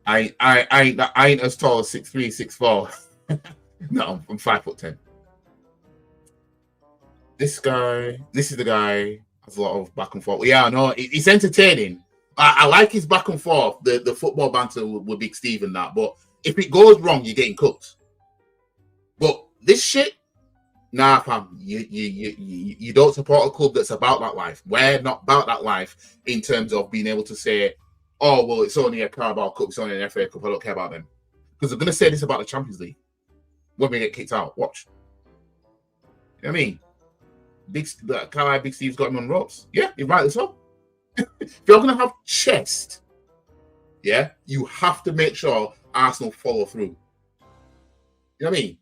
I ain't as tall as 6'3", 6'4". No, I'm 5'10". This is the guy has a lot of back and forth. Yeah, I know it's entertaining. I like his back and forth, the football banter with Big Steve and that. But if it goes wrong, you're getting cooked. But this shit, nah, fam, you don't support a club that's about that life. We're not about that life in terms of being able to say, oh, well, it's only a Carabao Cup, it's only an FA Cup, I don't care about them. Because they're going to say this about the Champions League when we get kicked out. Watch. You know what I mean? Big Steve's got him on ropes. Yeah, you're rightly so. If you're going to have chest, yeah, you have to make sure Arsenal follow through. You know what I mean?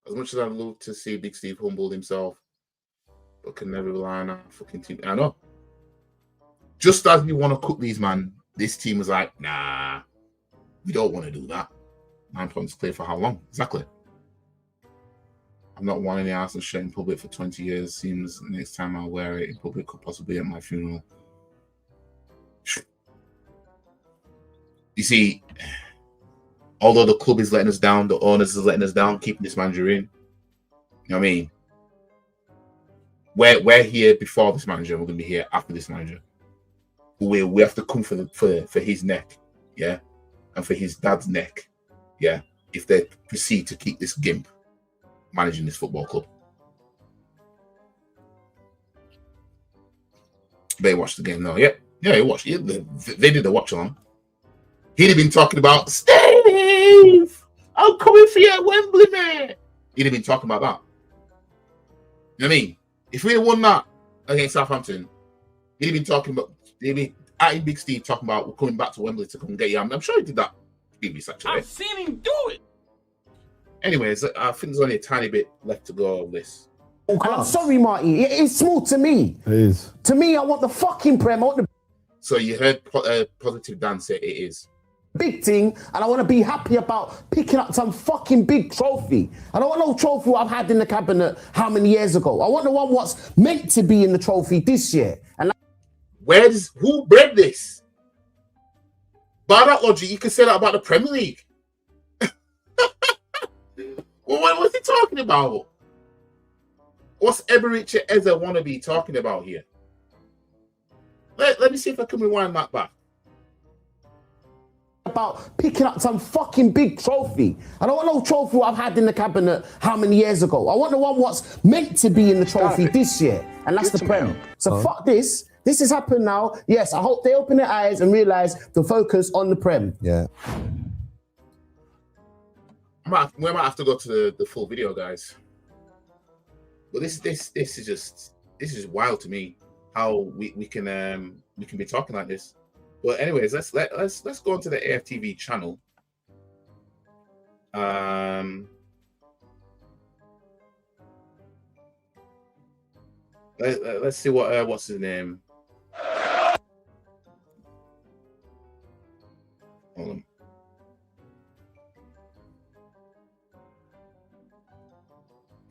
As much as I'd love to see Big Steve humble himself, but can never rely on a fucking team. I know. Just as you want to cook these, man, this team was like, nah, we don't want to do that. 9 points clear for how long? Exactly. I'm not wanting the Arsenal shirt in public for 20 years. Seems next time I'll wear it in public could possibly at my funeral. You see, although the club is letting us down, the owners is letting us down, keeping this manager in. You know what I mean? We're here before this manager, we're going to be here after this manager. We have to come for his neck, yeah? And for his dad's neck, yeah? If they proceed to keep this gimp managing this football club. They watched the game now, yeah? Yeah, he watched. Yeah, they did the watch along. He'd have been talking about, Steve, I'm coming for you at Wembley, man. He'd have been talking about that. You know what I mean? If we had won that against Southampton, he'd have been talking about, he'd be at Big Steve talking about, we're coming back to Wembley to come get you. I'm sure he did that previous, actually.
I've seen him do it.
Anyways, I think there's only a tiny bit left to go of this.
I'm sorry, Marty. It is small to me.
It is.
To me, I want the fucking Prem. I want the
So you heard Positive Dan say it is.
big thing, and I want to be happy about picking up some fucking big trophy. I don't want no trophy what I've had in the cabinet how many years ago. I want the one what's meant to be in the trophy this year. And
who bred this? By that logic, you could say that about the Premier League. Well, what's he talking about? What's Eberechi Eze wannabe talking about here? Let me see if I can rewind that back.
about picking up some fucking big trophy. I don't want no trophy what I've had in the cabinet how many years ago. I want the one what's meant to be in the trophy this year, and that's the Prem. So fuck this. This has happened now. Yes, I hope they open their eyes and realise to focus on the Prem.
Yeah.
We might have to go to the full video, guys. But this is just wild to me how we can be talking like this. But anyways, let's go onto the AFTV channel Let's see what's his name. Hold on.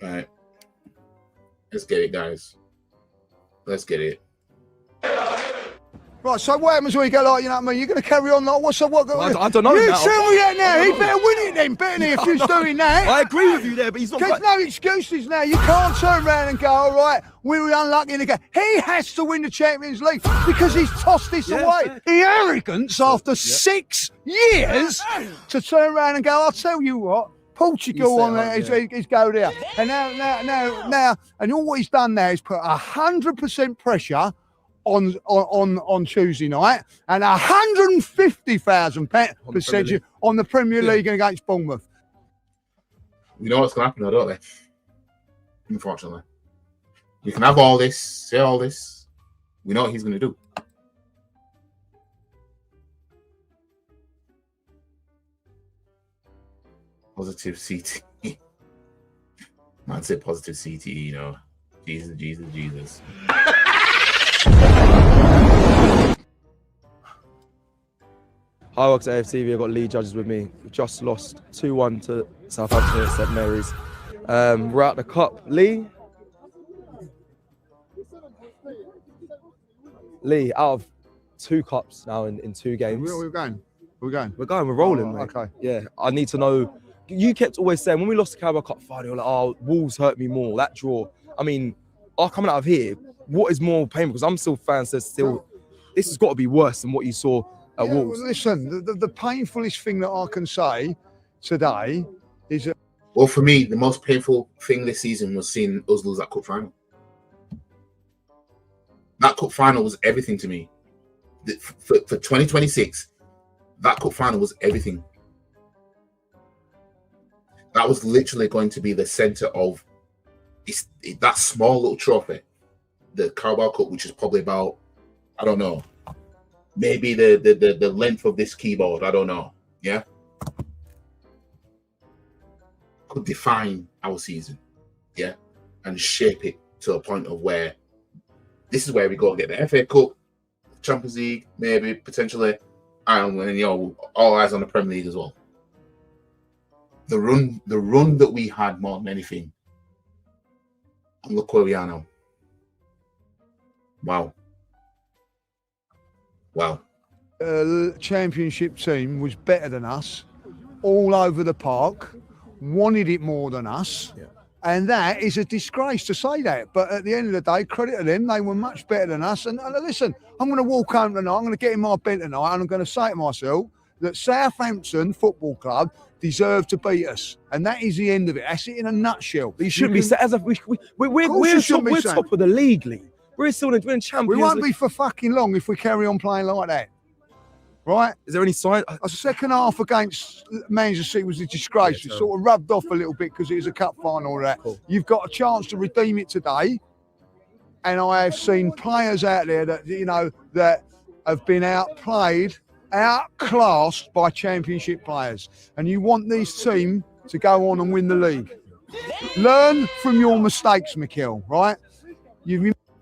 Right. Let's get it, guys. Let's get it.
Right, so what happens when you go like, you know what I mean? You're going to carry on like, what's up? What?
Well, I don't know.
You
now.
tell me that now. He better win it then, better if he's doing that.
I agree with you there, but he's not.
There's no excuses now. You can't turn around and go, all right, we were unlucky in the game. He has to win the Champions League because he's tossed this away.
Fair.
The arrogance after 6 years to turn around and go, I'll tell you what, Portugal on there, he's go there. And now, and all he's done now is put 100% pressure on Tuesday night and 150,000% on the Premier League against Bournemouth.
You know what's going to happen, though, don't they? Unfortunately. You can have all this, say all this. We know what he's going to do. Positive CTE. Man said positive CTE, you know. Jesus.
Hi, welcome to AFTV. I've got Lee Judges with me. We just lost 2-1 to Southampton at St Mary's. We're out the cup. Lee, out of 2 cups now in 2 games.
We're going.
We're rolling, mate.
Okay.
Yeah, I need to know. You kept always saying when we lost the Carabao Cup final, you're like, oh, Wolves hurt me more, that draw. I mean, coming out of here, what is more painful? Because I'm still fans that this has got to be worse than what you saw at Wolves.
Well, listen, the painfulest thing that I can say today is that.
Well, for me, the most painful thing this season was seeing us lose that cup final. That cup final was everything to me. For 2026, that cup final was everything. That was literally going to be the center of that small little trophy, the Carabao Cup, which is probably about, I don't know, maybe the length of this keyboard. I don't know. Yeah, could define our season. Yeah, and shape it to a point of where this is where we go and get the FA Cup, Champions League, maybe potentially, and all eyes on the Premier League as well. The run that we had more than anything, and look where we are now. Wow.
Championship team was better than us, all over the park, wanted it more than us, and that is a disgrace to say that. But at the end of the day, credit to them, they were much better than us. And listen, I'm going to walk home tonight, I'm going to get in my bed tonight, and I'm going to say to myself that Southampton Football Club deserve to beat us, and that is the end of it. That's it in a nutshell.
You shouldn't be set as we're top of the league, Lee. We're still in Champions.
We won't be for fucking long if we carry on playing like that, right?
Is there any sign?
The second half against Manchester City was a disgrace. It sort of rubbed off a little bit because it was a cup final. Or that You've got a chance to redeem it today, and I have seen players out there that that have been outplayed, outclassed by Championship players, and you want this team to go on and win the league. Learn from your mistakes, Mikel, right?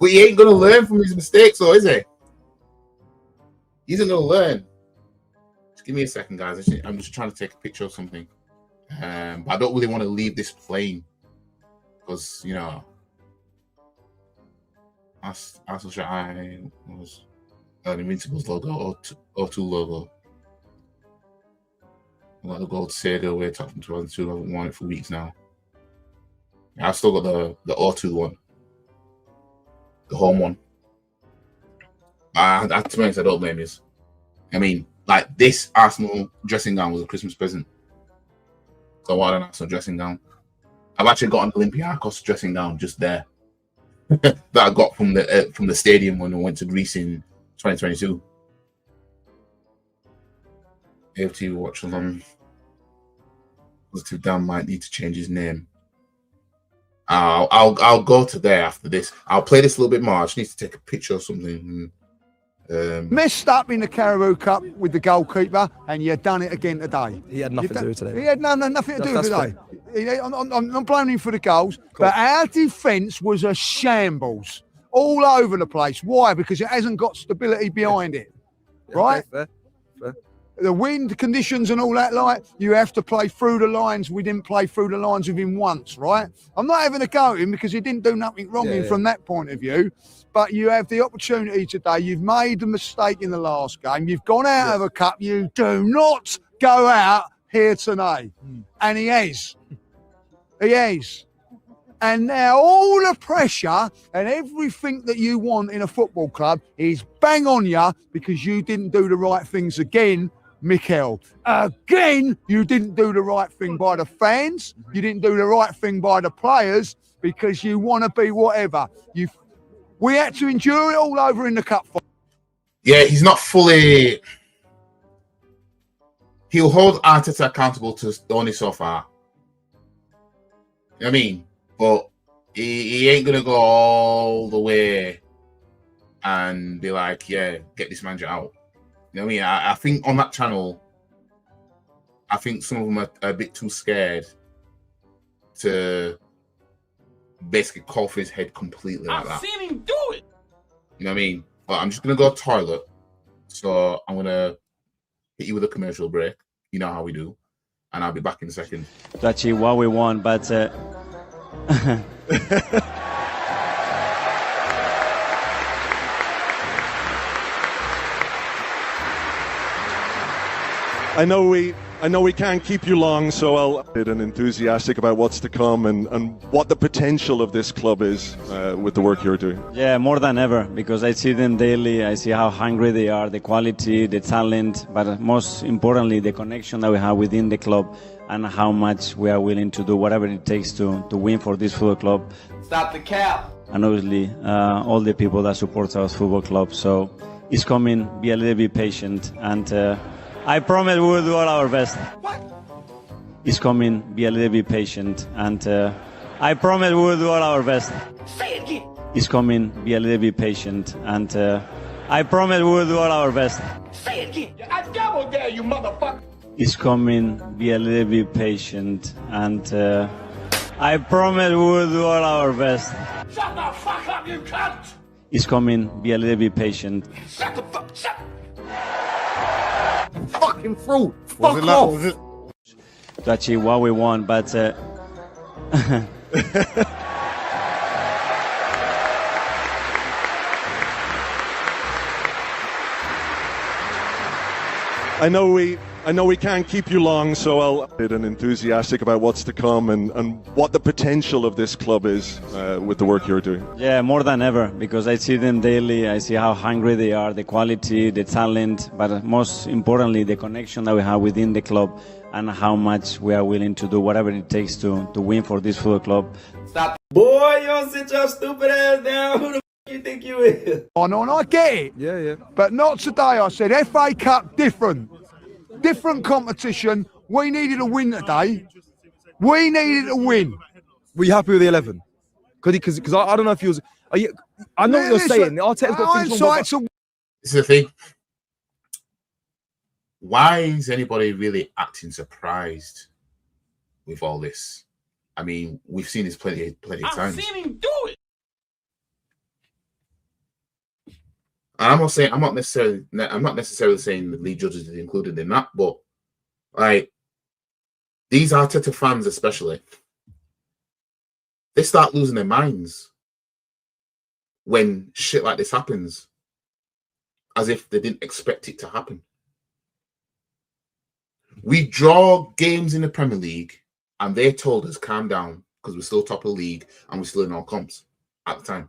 But he ain't going to learn from his mistakes, though, is he? He isn't going to learn. Just give me a second, guys. I'm just trying to take a picture of something. But I don't really want to leave this playing because, Arsenal Shy was an Invincibles logo, O2 logo. I got the gold Sega way top from 2002. I've worn it for weeks now. I've still got the O2 one. The home one. To be honest, I don't blame you. I mean, like this Arsenal dressing gown was a Christmas present. So I wanted an Arsenal dressing gown. I've actually got an Olympiacos dressing gown just there that I got from the stadium when I went to Greece in 2022. AFTV watchalong. Positive Dan might need to change his name. I'll go to there after this. I'll play this a little bit more. I just need to take a picture or something.
Messed up in the Carabao Cup with the goalkeeper, and you done it again today.
He had nothing to do today.
He had nothing to do today. I'm not blaming him for the goals, but our defence was a shambles all over the place. Why? Because it hasn't got stability behind it, right?
Fair.
The wind conditions and all that, like, you have to play through the lines. We didn't play through the lines with him once, right? I'm not having a go at him because he didn't do nothing wrong from that point of view. But you have the opportunity today. You've made a mistake in the last game. You've gone out of a cup. You do not go out here today. And he has. He has. And now all the pressure and everything that you want in a football club is bang on you because you didn't do the right things again, Mikel. Again, you didn't do the right thing by the fans. You didn't do the right thing by the players because you want to be whatever. We had to endure it all over in the cup final.
Yeah, he's not fully. He'll hold Arteta accountable to only so far. You know what I mean? But he ain't gonna go all the way and be like, yeah, get this manager out. You know what I mean? I think on that channel, I think some of them are a bit too scared to basically call for his head completely like that.
I've seen him do it.
You know what I mean? But I'm just gonna go toilet. So I'm gonna hit you with a commercial break. You know how we do. And I'll be back in a second.
To achieve what we want, but
I know we can't keep you long, so I'll be enthusiastic about what's to come and what the potential of this club is with the work you're doing.
yeah, more than ever, because I see them daily. I see how hungry they are, the quality, the talent, but most importantly, the connection that we have within the club and how much we are willing to do whatever it takes to win for this football club.
Stop the cap.
And obviously, all the people that support our football club. So it's coming. Be a little bit patient, and I promise we will do all our best.
What?
It's coming. Be a little bit patient, and I promise we will do all our best.
Say it again.
It's coming. Be a little bit patient, and I promise we will do all our best.
Say it again. I double dare you, motherfucker.
It's coming. Be a little bit patient, and I promise we will do all our best.
Shut the fuck up, you cunt.
It's coming. Be a little bit patient.
Shut the fuck. Shut.
Fucking through. Fuck off.
To achieve what we want, but
I know we can't keep you long, so I'll be enthusiastic about what's to come and what the potential of this club is with the work you're doing.
yeah, more than ever, because I see them daily. I see how hungry they are, the quality, the talent, but most importantly, the connection that we have within the club and how much we are willing to do whatever it takes to win for this football club.
Stop.
Boy, you don't sit your stupid ass down. Who the f you think you is?
I know, and I get it.
Yeah.
But not today, I said. FA Cup, different competition. We needed a win today. We needed a win.
Were you happy with the 11? Because I don't know if you was. I know what you're saying. Arteta's got things wrong, but-
This is the thing. Why is anybody really acting surprised with all this? I mean, we've seen this plenty of times.
I've seen him do it.
And I'm not necessarily saying the lead judges is included in that, but like these Arteta fans especially, they start losing their minds when shit like this happens, as if they didn't expect it to happen. We draw games in the Premier League, and they told us calm down because we're still top of the league and we're still in all comps at the time.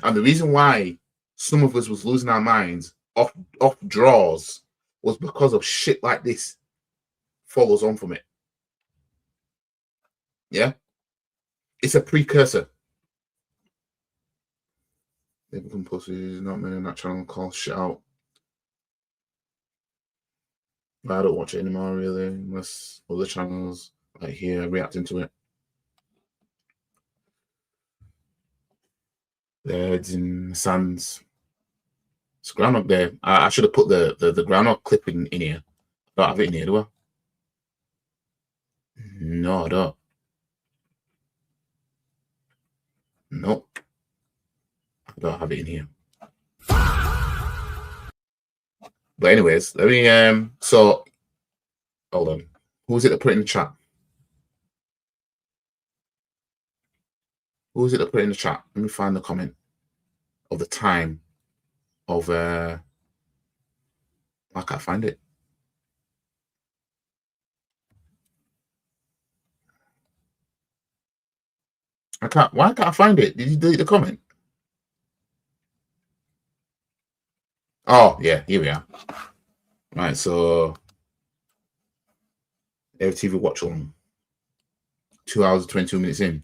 And the reason why some of us was losing our minds off draws was because of shit like this follows on from it. Yeah? It's a precursor. They become pussies, not many on that channel call shit out. But I don't watch it anymore really, unless other channels like here reacting to it. The heads in the sands. It's Groundhog Day. I should have put the Groundhog clip in here. I don't have it in here, do I? No, I don't. Nope. I don't have it in here. But anyways, let me so hold on. Who was it that put it in the chat? Who was it that put it in the chat? Let me find the comment of the time of I can't find it. Why can't I find it? Did you delete the comment? Oh, yeah, here we are. Right, so AFTV watch along. 2 hours and 22 minutes in.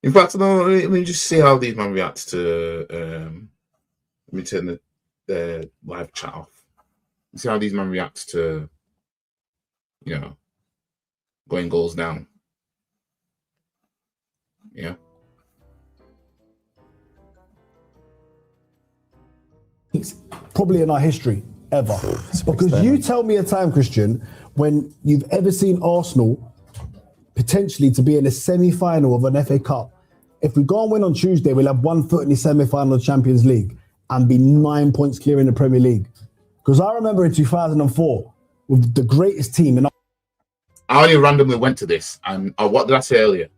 In fact, no, let me just see how these man react to let me turn the live chat off. See how these man react to, you know, going goals down. Yeah.
It's probably in our history ever. Because you tell me a time, Christian, when you've ever seen Arsenal potentially to be in a semi-final of an FA Cup. If we go and win on Tuesday, we'll have 1 foot in the semi-final of Champions League and be 9 points clear in the Premier League. Because I remember in 2004 with the greatest team. And
I only randomly went to this, and what did I say earlier?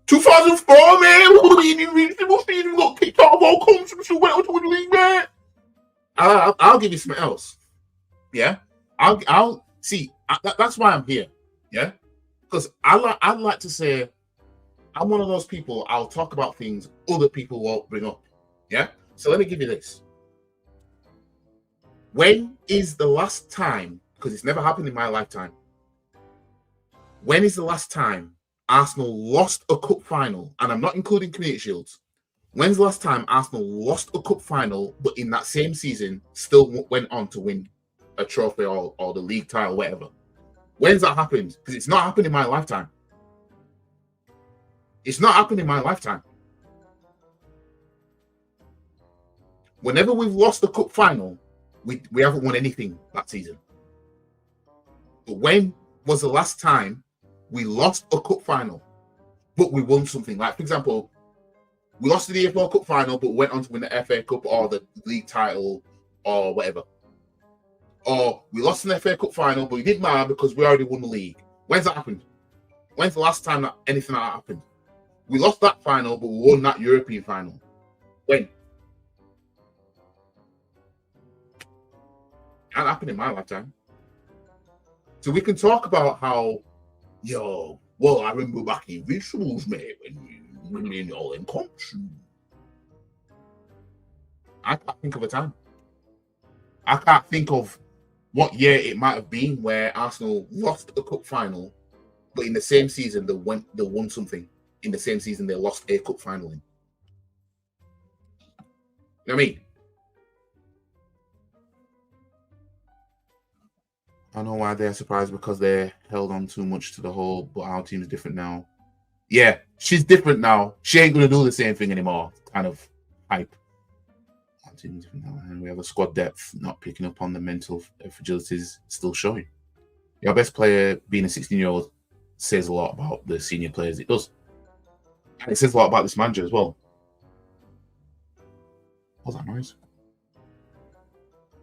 2004, man. You got kicked out of all conference and went on to win the league, man. I'll give you something else. Yeah, I'll see. That's why I'm here. Yeah, because I'd like to say I'm one of those people. I'll talk about things other people won't bring up. Yeah, so let me give you this. When is the last time? Because it's never happened in my lifetime. When is the last time Arsenal lost a cup final? And I'm not including Community Shields. When's the last time Arsenal lost a cup final, but in that same season still went on to win a trophy or the league title, whatever? When's that happened? Because it's not happened in my lifetime. It's not happened in my lifetime. Whenever we've lost the cup final, we haven't won anything that season. But when was the last time we lost a cup final, but we won something? Like, for example, we lost the EFL Cup final, but went on to win the FA Cup or the league title or whatever. Or we lost an FA Cup final, but it didn't matter because we already won the league. When's that happened? When's the last time that anything like that happened? We lost that final, but we won that European final. When? That happened in my lifetime. So we can talk about how, well, I remember back in visuals, mate, when we were all in comps. I can't think of a time. I can't think of what year it might have been where Arsenal lost a cup final, but in the same season they won something. In the same season they lost a cup final in. You know what I mean? I know why they're surprised, because they held on too much to the whole, but our team is different now. Yeah, she's different now. She ain't going to do the same thing anymore. Kind of hype. Our team is different now. And we have a squad depth not picking up on the mental fragilities still showing. Your best player being a 16-year-old says a lot about the senior players. It does. And it says a lot about this manager as well. Was that noise?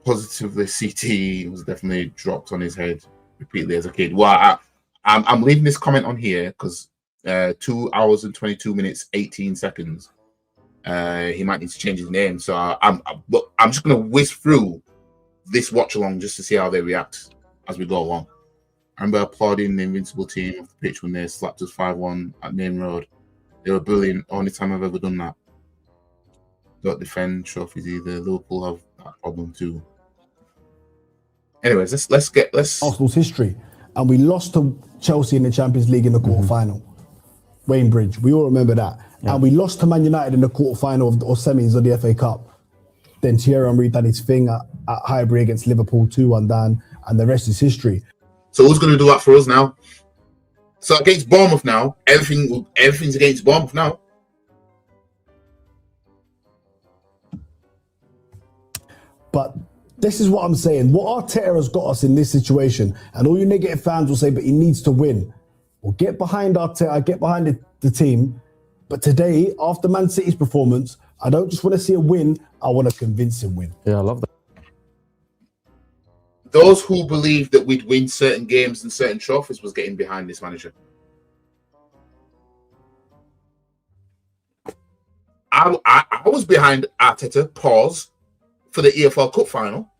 Positively, CT was definitely dropped on his head repeatedly as a kid. Well, I'm leaving this comment on here because 2 hours and 22 minutes 18 seconds. He might need to change his name. So I'm just going to whiz through this watch along just to see how they react as we go along. I remember applauding the Invincible team off the pitch when they slapped us 5-1 at Main Road. They were brilliant. Only time I've ever done that. Don't defend trophies either. Liverpool have that problem too. Anyways, let's
Arsenal's history, and we lost to Chelsea in the Champions League in the quarterfinal. Wayne Bridge, we all remember that. Yeah. And we lost to Man United in the quarterfinal or semis of the FA Cup. Then Thierry Henry done his thing at Highbury against Liverpool 2-1 down, and the rest is history.
So who's going to do that for us now? So against Bournemouth now, everything's against Bournemouth now.
But this is what I'm saying. What Arteta has got us in this situation, and all you negative fans will say, but he needs to win. Well, get behind Arteta, get behind the team. But today, after Man City's performance, I don't just want to see a win, I want to convince him win.
Yeah, I love that.
Those who believed that we'd win certain games and certain trophies was getting behind this manager. I was behind Arteta, for the EFL Cup final.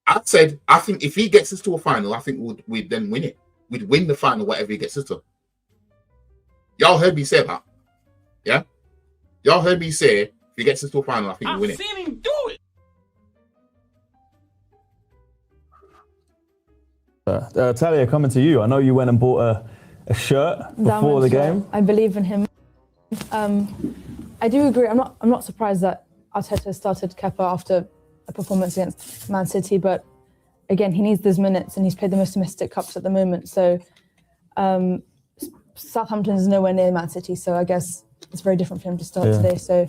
I said, I think if he gets us to a final, I think we'd then win it. We'd win the final, whatever he gets us to. Y'all heard me say that. Yeah? Y'all heard me say, if he gets us to a final, I think we win it.
I've seen him do it.
Talia, coming to you. I know you went and bought a shirt before the game.
I believe in him. I do agree. I'm not surprised that Arteta started Kepa after a performance against Man City, but again, he needs those minutes, and he's played the most domestic cups at the moment. So Southampton is nowhere near Man City, so I guess it's very different for him to start today. So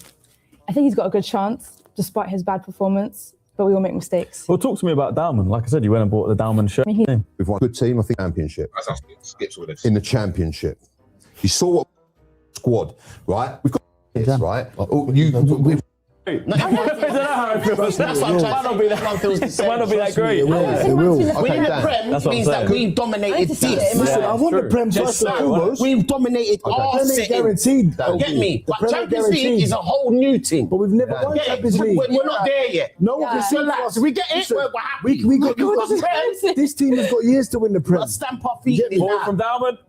I think he's got a good chance, despite his bad performance. But we all make mistakes.
Well, talk to me about Dauman. Like I said, you went and bought the Dauman shirt.
We've won a good team, I think, championship.
That's skips with this.
In the championship. You saw what squad, right? We've got this, right?
I don't know how it feels. That's what I'm trying to say. It might not be that great.
It will. Winning the
That's
Prem
what I'm
means that
saying.
we've dominated this.
Listen, I want the Prem first and foremost.
We've dominated our
Premier
setting.
guaranteed.
Get me?
The
But
Premier
Champions League
guaranteed.
is a whole new thing.
But we've never won Champions League.
We're not there yet.
No one can see
Relax.
us.
We get it.
Listen,
We're happy.
we got this team has got years to win the Prem.
Let's stamp our feet in
Ball
that.
from Dauman.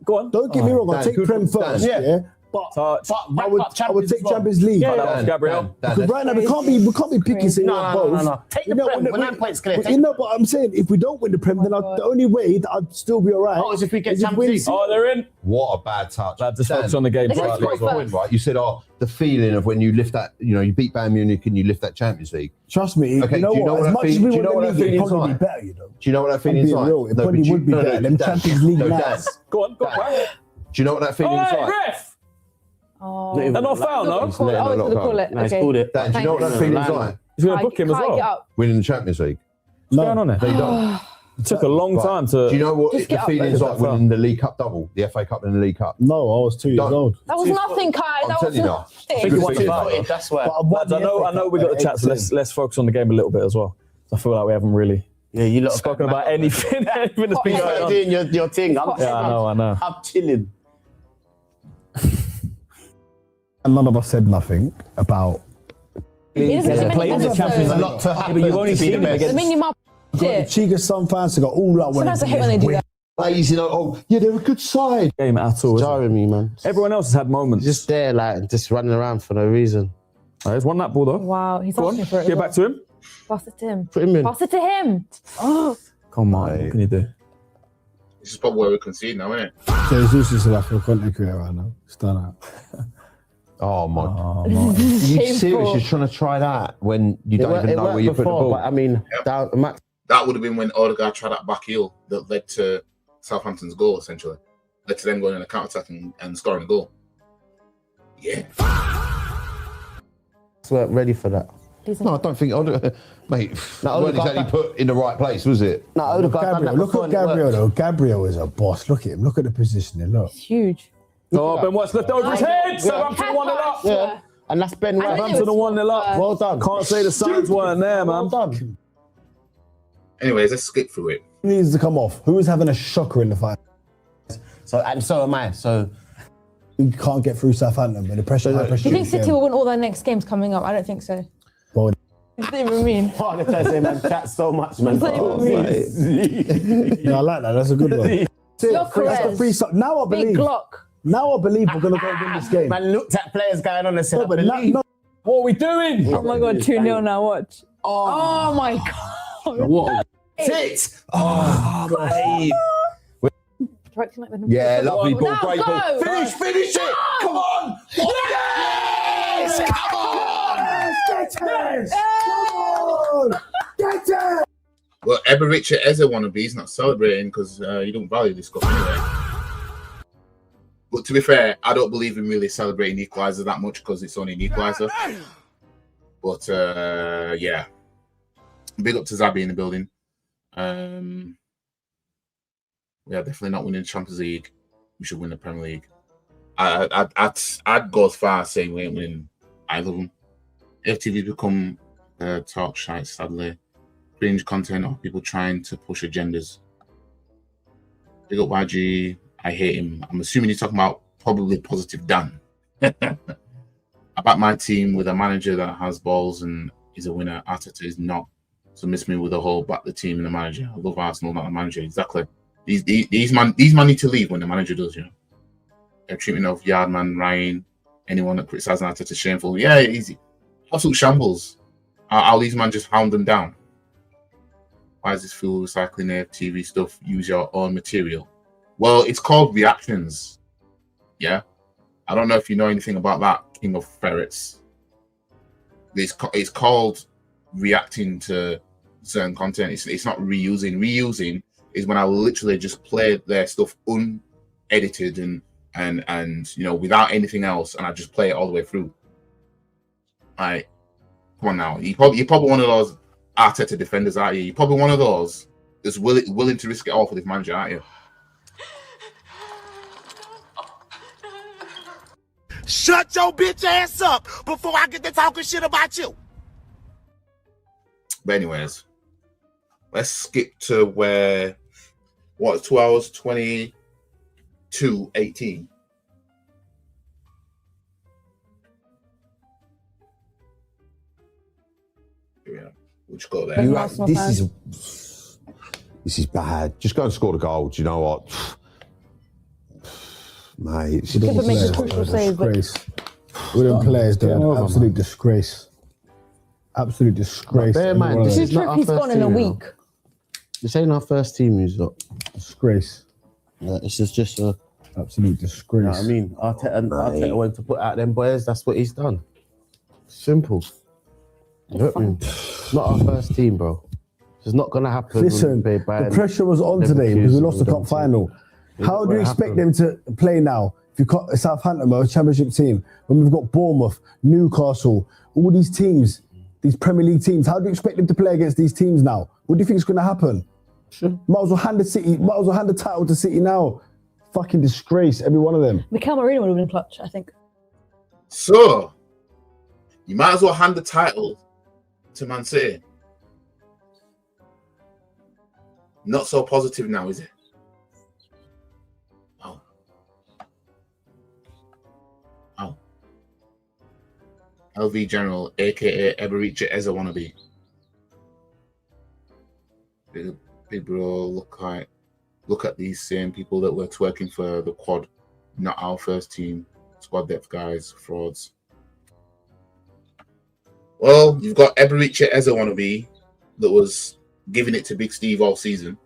Go on.
Don't get me wrong, I'll take Prem first, yeah. But I would take Champions League.
Gabriel.
Because right now we can't be picking saying both.
No. Take the Prem. We're 9 points clear.
You know what I'm saying? If we don't win the Prem, then the only way that I'd still be alright
is if we get Champions League.
Oh, they're in.
What a bad touch.
That just focus on the game.
Right, right. You said, the feeling of when you lift that, you beat Bayern Munich and you lift that Champions League.
Trust me.
Okay,
you know what? As much as we want the league, it'd probably be better, you know.
Do you know what that feeling's like?
It probably would be better. Them Champions League nights.
Go on.
Do you know what that feeling's like?
Ref!
Oh,
they're not foul, no?
Oh, to call it. Okay.
Dan, do you know what that feeling's like?
He's going to book him as well.
Winning the Champions League.
What's going on there?
They don't.
It took a long time to...
Do you know what
Just
the feeling's like winning the League Cup double, the FA Cup and the League Cup?
No, I was 2 years old.
That was nothing, Kai. That was
nothing.
That's why.
I know we got the chat, so let's focus on the game a little bit as well. I feel like we haven't really spoken about anything that's been going on.
Doing your thing.
I know.
I'm chilling.
And none of us said nothing about
Playing the Champions League.
A lot to happen.
But you've only seen them against...
Chiga, some fans have got all out.
Sometimes I hate when they do that.
Lazy, they're a good side.
Game at all.
Jarring me, man.
Everyone else has had moments.
Just there, like, just running around for no reason.
There's one that ball though.
Wow, he's asking for it.
Get back to him.
Pass it to him.
Put him in.
Pass it to him. Oh.
Come on, what can you do?
This is probably where we concede now, isn't it?
Jesus is like a content creator right now. It's done out.
Oh my God. You serious? You're trying to try that when you don't even know where you put the ball?
But I mean,
that would have been when Odegaard tried that back heel that led to Southampton's goal, essentially. Led to them going in a counter-attack and scoring a goal. Yeah.
Weren't ready for that.
No, I don't think Odegaard, mate. Not exactly put in the right place, was it?
No, Odegaard.
Look at Gabriel though. Gabriel is a boss. Look at him. Look at the positioning. Look.
It's huge.
Oh, Ben White's left over his head. Southampton 1-0 up.
Yeah. And that's Ben White.
Southampton 1-0 up.
Well done.
Can't say the signs weren't there, man.
Well done.
Anyways, let's skip through it.
Who needs to come off? Who is having a shocker in the fight?
So am I. So
we can't get through Southampton, but the pressure.
Do you think City will win all their next games coming up? I don't think so.
Well,
What do you mean?
Oh, the person man chat so much, man.
Yeah, I like that. That's a good one. Now I believe.
Big Glock.
Now I believe we're gonna go win this game.
Man looked at players going on and said,
What
are we doing?
Oh my God, 2-0 now. Watch. Oh my God.
What?
Six.
Oh, babe.
Yeah,
lovely ball, great ball.
Finish it! Come on! Yes! Come on!
Get it! Get it!
Well, Eberechi Eze wannabe, he's not celebrating because you don't value this cup anyway. to be fair, I don't believe in really celebrating equaliser that much because it's only an equaliser. But yeah, big up to Zabi in the building. We are definitely not winning the Champions League. We should win the Premier League. I'd go as far as saying we ain't winning either of them. AFTV become talk shite, sadly. Cringe content of people trying to push agendas. Big up YG. I hate him. I'm assuming he's talking about probably Positive Dan. I back my team with a manager that has balls and is a winner. Arteta is not. So miss me with the whole back the team and the manager. I love Arsenal, not the manager. Exactly. These man need to leave when the manager does, you know. Their treatment of Yardman, Ryan, anyone that criticizes Arteta is shameful. Yeah, easy. Absolute shambles. I'll these man just hound them down. Why is this fuel recycling AFTV stuff? Use your own material. Well, it's called reactions. Yeah. I don't know if you know anything about that, King of Ferrets. It's called reacting to certain content. It's not reusing. Reusing is when I literally just play their stuff unedited and you know, without anything else, and I just play it all the way through. Come on now. You're probably one of those Arteta defenders, aren't you? You're probably one of those that's willing to risk it all for this manager, aren't you?
Shut your bitch ass up before I get to talking shit about you.
But anyways, let's skip to where, 2 hours, 22:18. Yeah, we'll just go there.
This is bad. Just go and score the goal. Do you know what? Mate,
Keeper makes a crucial save, but
William players doing an absolute disgrace. Absolute disgrace.
Bear in mind,
this is true. He's gone in a week.
This ain't our first team who's got
disgrace.
Yeah, this is just a
absolute disgrace.
You know what I mean, Arteta went to put out them boys. That's what he's done. Simple. You know what I mean? It's not our first team, bro. It's not gonna happen.
Listen, the pressure was on today because we lost the cup final. How do you expect them to play now? If you've got Southampton, a championship team, when we've got Bournemouth, Newcastle, all these teams, these Premier League teams, how do you expect them to play against these teams now? What do you think is going to happen? Sure. Might as well hand the title to City now. Fucking disgrace, every one of them.
Mikel Merino would have been clutch, I think.
So, you might as well hand the title to Man City. Not so positive now, is it? LV General, aka Ebericha Eza wannabe. Big bro, look at these same people that were twerking for the quad, not our first team. Squad depth guys, frauds. Well, you've got Ebericha Eza wannabe that was giving it to Big Steve all season.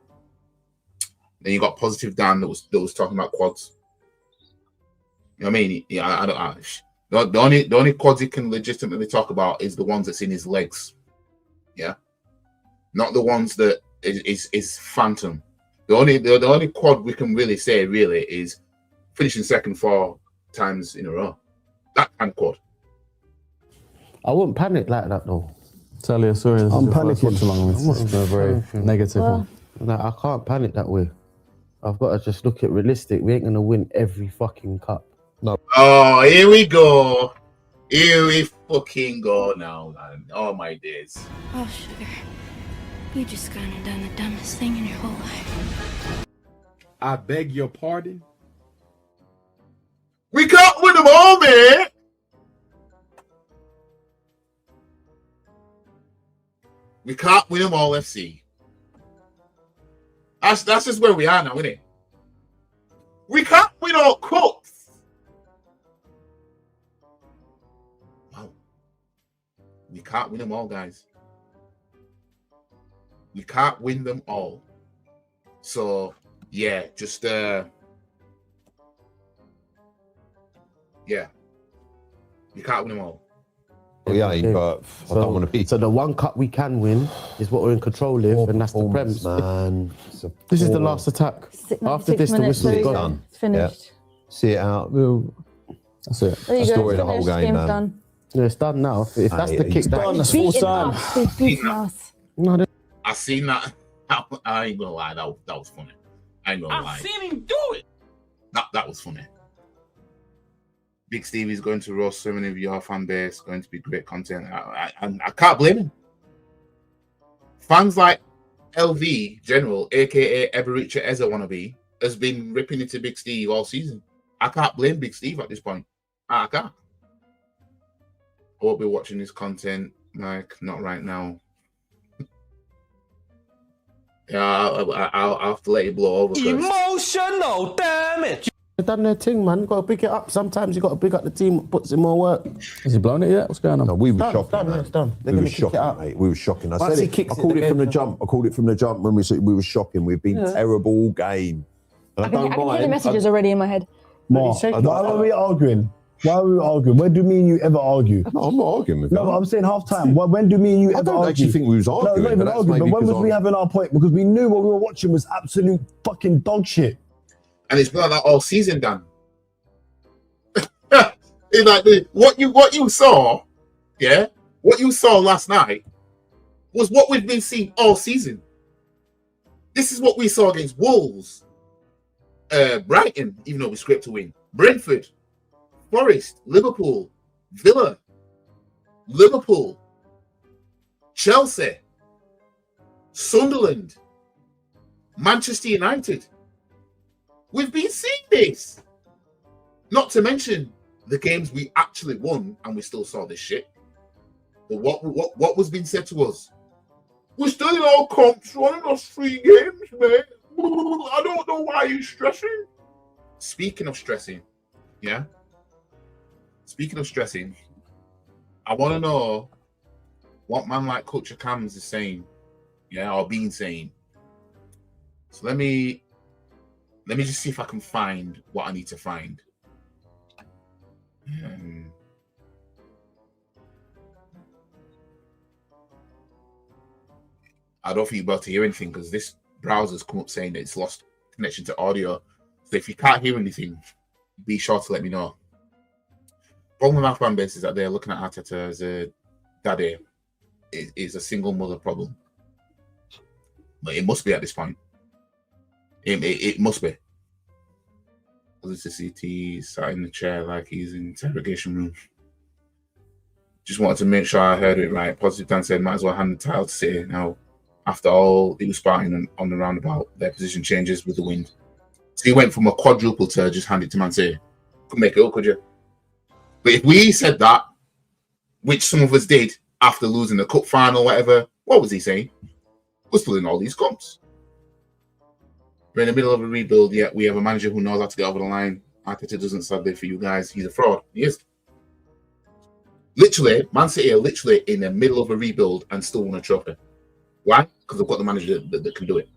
Then you got Positive Dan that was talking about quads. You know what I mean? Yeah, The only quads he can legitimately talk about is the ones that's in his legs. Yeah. Not the ones that is phantom. The only quad we can really say is finishing second 4 times in a row. That kind of quad.
I wouldn't panic like that though.
Talia, sorry,
I'm panicking.
This is very negative one.
No, I can't panic that way. I've got to just look at realistic. We ain't gonna win every fucking cup. No.
Oh, here we go. Here we fucking go now, man. Oh, my days.
Oh, sugar. You just gone and done the dumbest thing in your whole life.
I beg your pardon?
We can't win them all, man. We can't win them all, FC. That's just where we are now, isn't it? We can't win all cups. We can't win them all, guys. We can't win them all. So, yeah, just, yeah. We can't win them all.
Well, yeah, but I don't want to be.
So the one cup we can win is what we're in control of, and that's the Prem.
Man.
This is the last attack. After this, the whistle's gone.
It's finished.
Yeah. See it out.
That's it.
There you
That's
go.
the whole
Finished,
game,
game's
man.
done.
Yeah, it's done now. If that's the kick,
It's done. That's full
Beating
time.
us. They've beaten us.
No,
I seen that. I ain't gonna lie, that was funny. I ain't gonna lie.
seen him do it.
That was funny. Big Stevie's going to roast so many of your fan base, going to be great content. I can't blame him. Fans like LV General, aka Ebericha Eza wannabe, has been ripping into Big Steve all season. I can't blame Big Steve at this point. I can't. I won't be watching this content, like, not right now. Yeah, I'll have to let it blow over.
Emotional damage.
they've done their thing, man. You got to pick it up. Sometimes you got to pick up the team that puts in more work.
Has he blown it yet? What's going on?
No, we were
Done,
shocking.
done,
man.
it's done. They're
We
gonna
were
kick
shocking,
it up.
mate. We were shocking. I
Once
said
he
it.
kicks
I
it,
called
they're
it from the
going
jump. I called it from the jump when we said we were shocking. We've been
Yeah.
terrible all game. And
I can hear the messages already in my head.
Mark, why are we arguing? Why are we arguing? When do me and you ever argue?
No, I'm not arguing with you.
No, but I'm saying half time. When do me and you
I
ever
don't
argue?
actually think we was arguing.
No, not even
but that's
arguing. But
maybe
when was
because
we having our point? Because we knew what we were watching was absolute fucking dog shit.
And it's been like that all season, Dan. It's like what you saw, yeah, what you saw last night was what we've been seeing all season. This is what we saw against Wolves, Brighton, even though we scraped to win, Brentford, Forest, Liverpool, Villa, Liverpool, Chelsea, Sunderland, Manchester United. We've been seeing this. Not to mention the games we actually won and we still saw this shit. But what was being said to us? We're still in all comps, only lost 3 games, man. I don't know why you're stressing. Speaking of stressing, yeah? Speaking of stressing, I want to know what man like Culture Cams is saying, yeah, or been saying. So let me just see if I can find what I need to find. I don't think you're about to hear anything because this browser's come up saying that it's lost connection to audio. So if you can't hear anything, be sure to let me know. Problem with my fan base is that they're looking at Arteta as a daddy. It is a single mother problem. But it must be at this point. It must be. It's the CT sat in the chair like he's in interrogation room. Just wanted to make sure I heard it right. Positive Dan said, might as well hand the title to City now. After all, he was spouting on the roundabout. Their position changes with the wind. So he went from a quadruple to just hand it to Man City. Couldn't make it up, could you? But if we said that, which some of us did after losing the cup final, whatever, what was he saying? We're still in all these comps. We're in the middle of a rebuild, yet we have a manager who knows how to get over the line. Arteta doesn't sadly for you guys. He's a fraud. He is. Literally, Man City are literally in the middle of a rebuild and still won a trophy. Why? Because they've got the manager that can do it.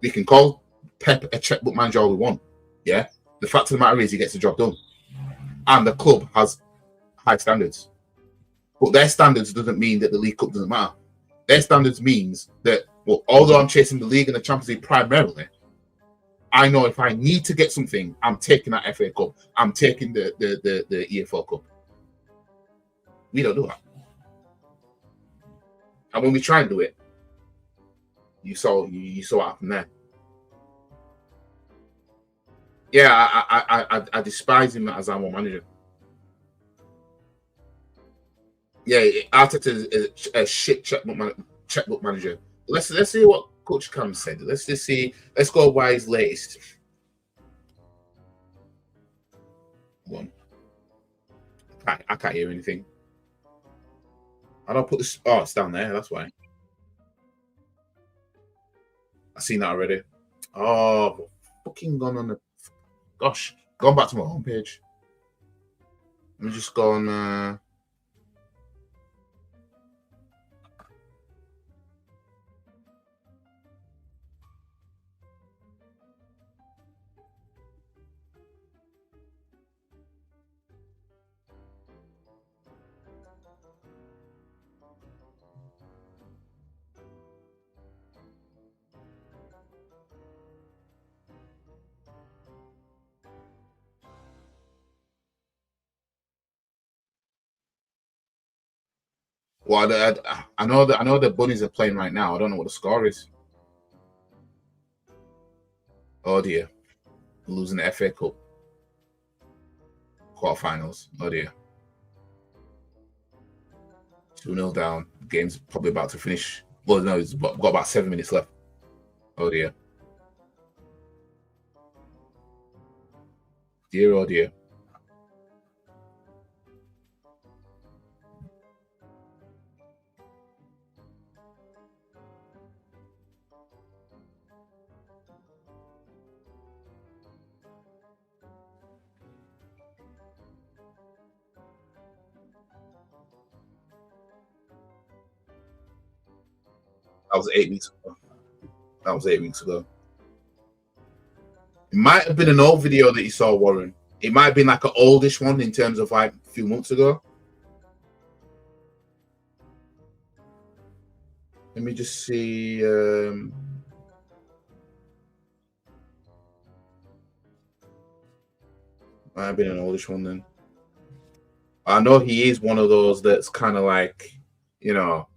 We can call Pep a checkbook manager all we want. Yeah? The fact of the matter is he gets the job done. And the club has high standards. But their standards doesn't mean that the League Cup doesn't matter. Their standards means that, well, although I'm chasing the league and the Champions League primarily, I know if I need to get something, I'm taking that FA Cup. I'm taking the EFL Cup. We don't do that. And when we try and do it, you saw what happened there. Yeah, I despise him as our manager. Yeah, Arteta is a shit checkbook manager. Let's see what Coach Cam said. Let's go by his latest one. I can't hear anything. I don't put this. Oh, it's down there. That's why. I've seen that already. Oh, fucking gone on the. Gosh, gone back to my homepage. Let me just go on. Well, I know the Bunnies are playing right now. I don't know what the score is. Oh dear, losing the FA Cup quarterfinals. Oh dear, 2-0 down. The game's probably about to finish. Well, no, it's got about 7 minutes left. Oh dear. Dear, oh dear. That was 8 weeks ago. That was 8 weeks ago. It might have been an old video that you saw, Warren. It might have been like an oldish one in terms of like a few months ago. Let me just see. Might have been an oldish one then. I know he is one of those that's kind of like, you know,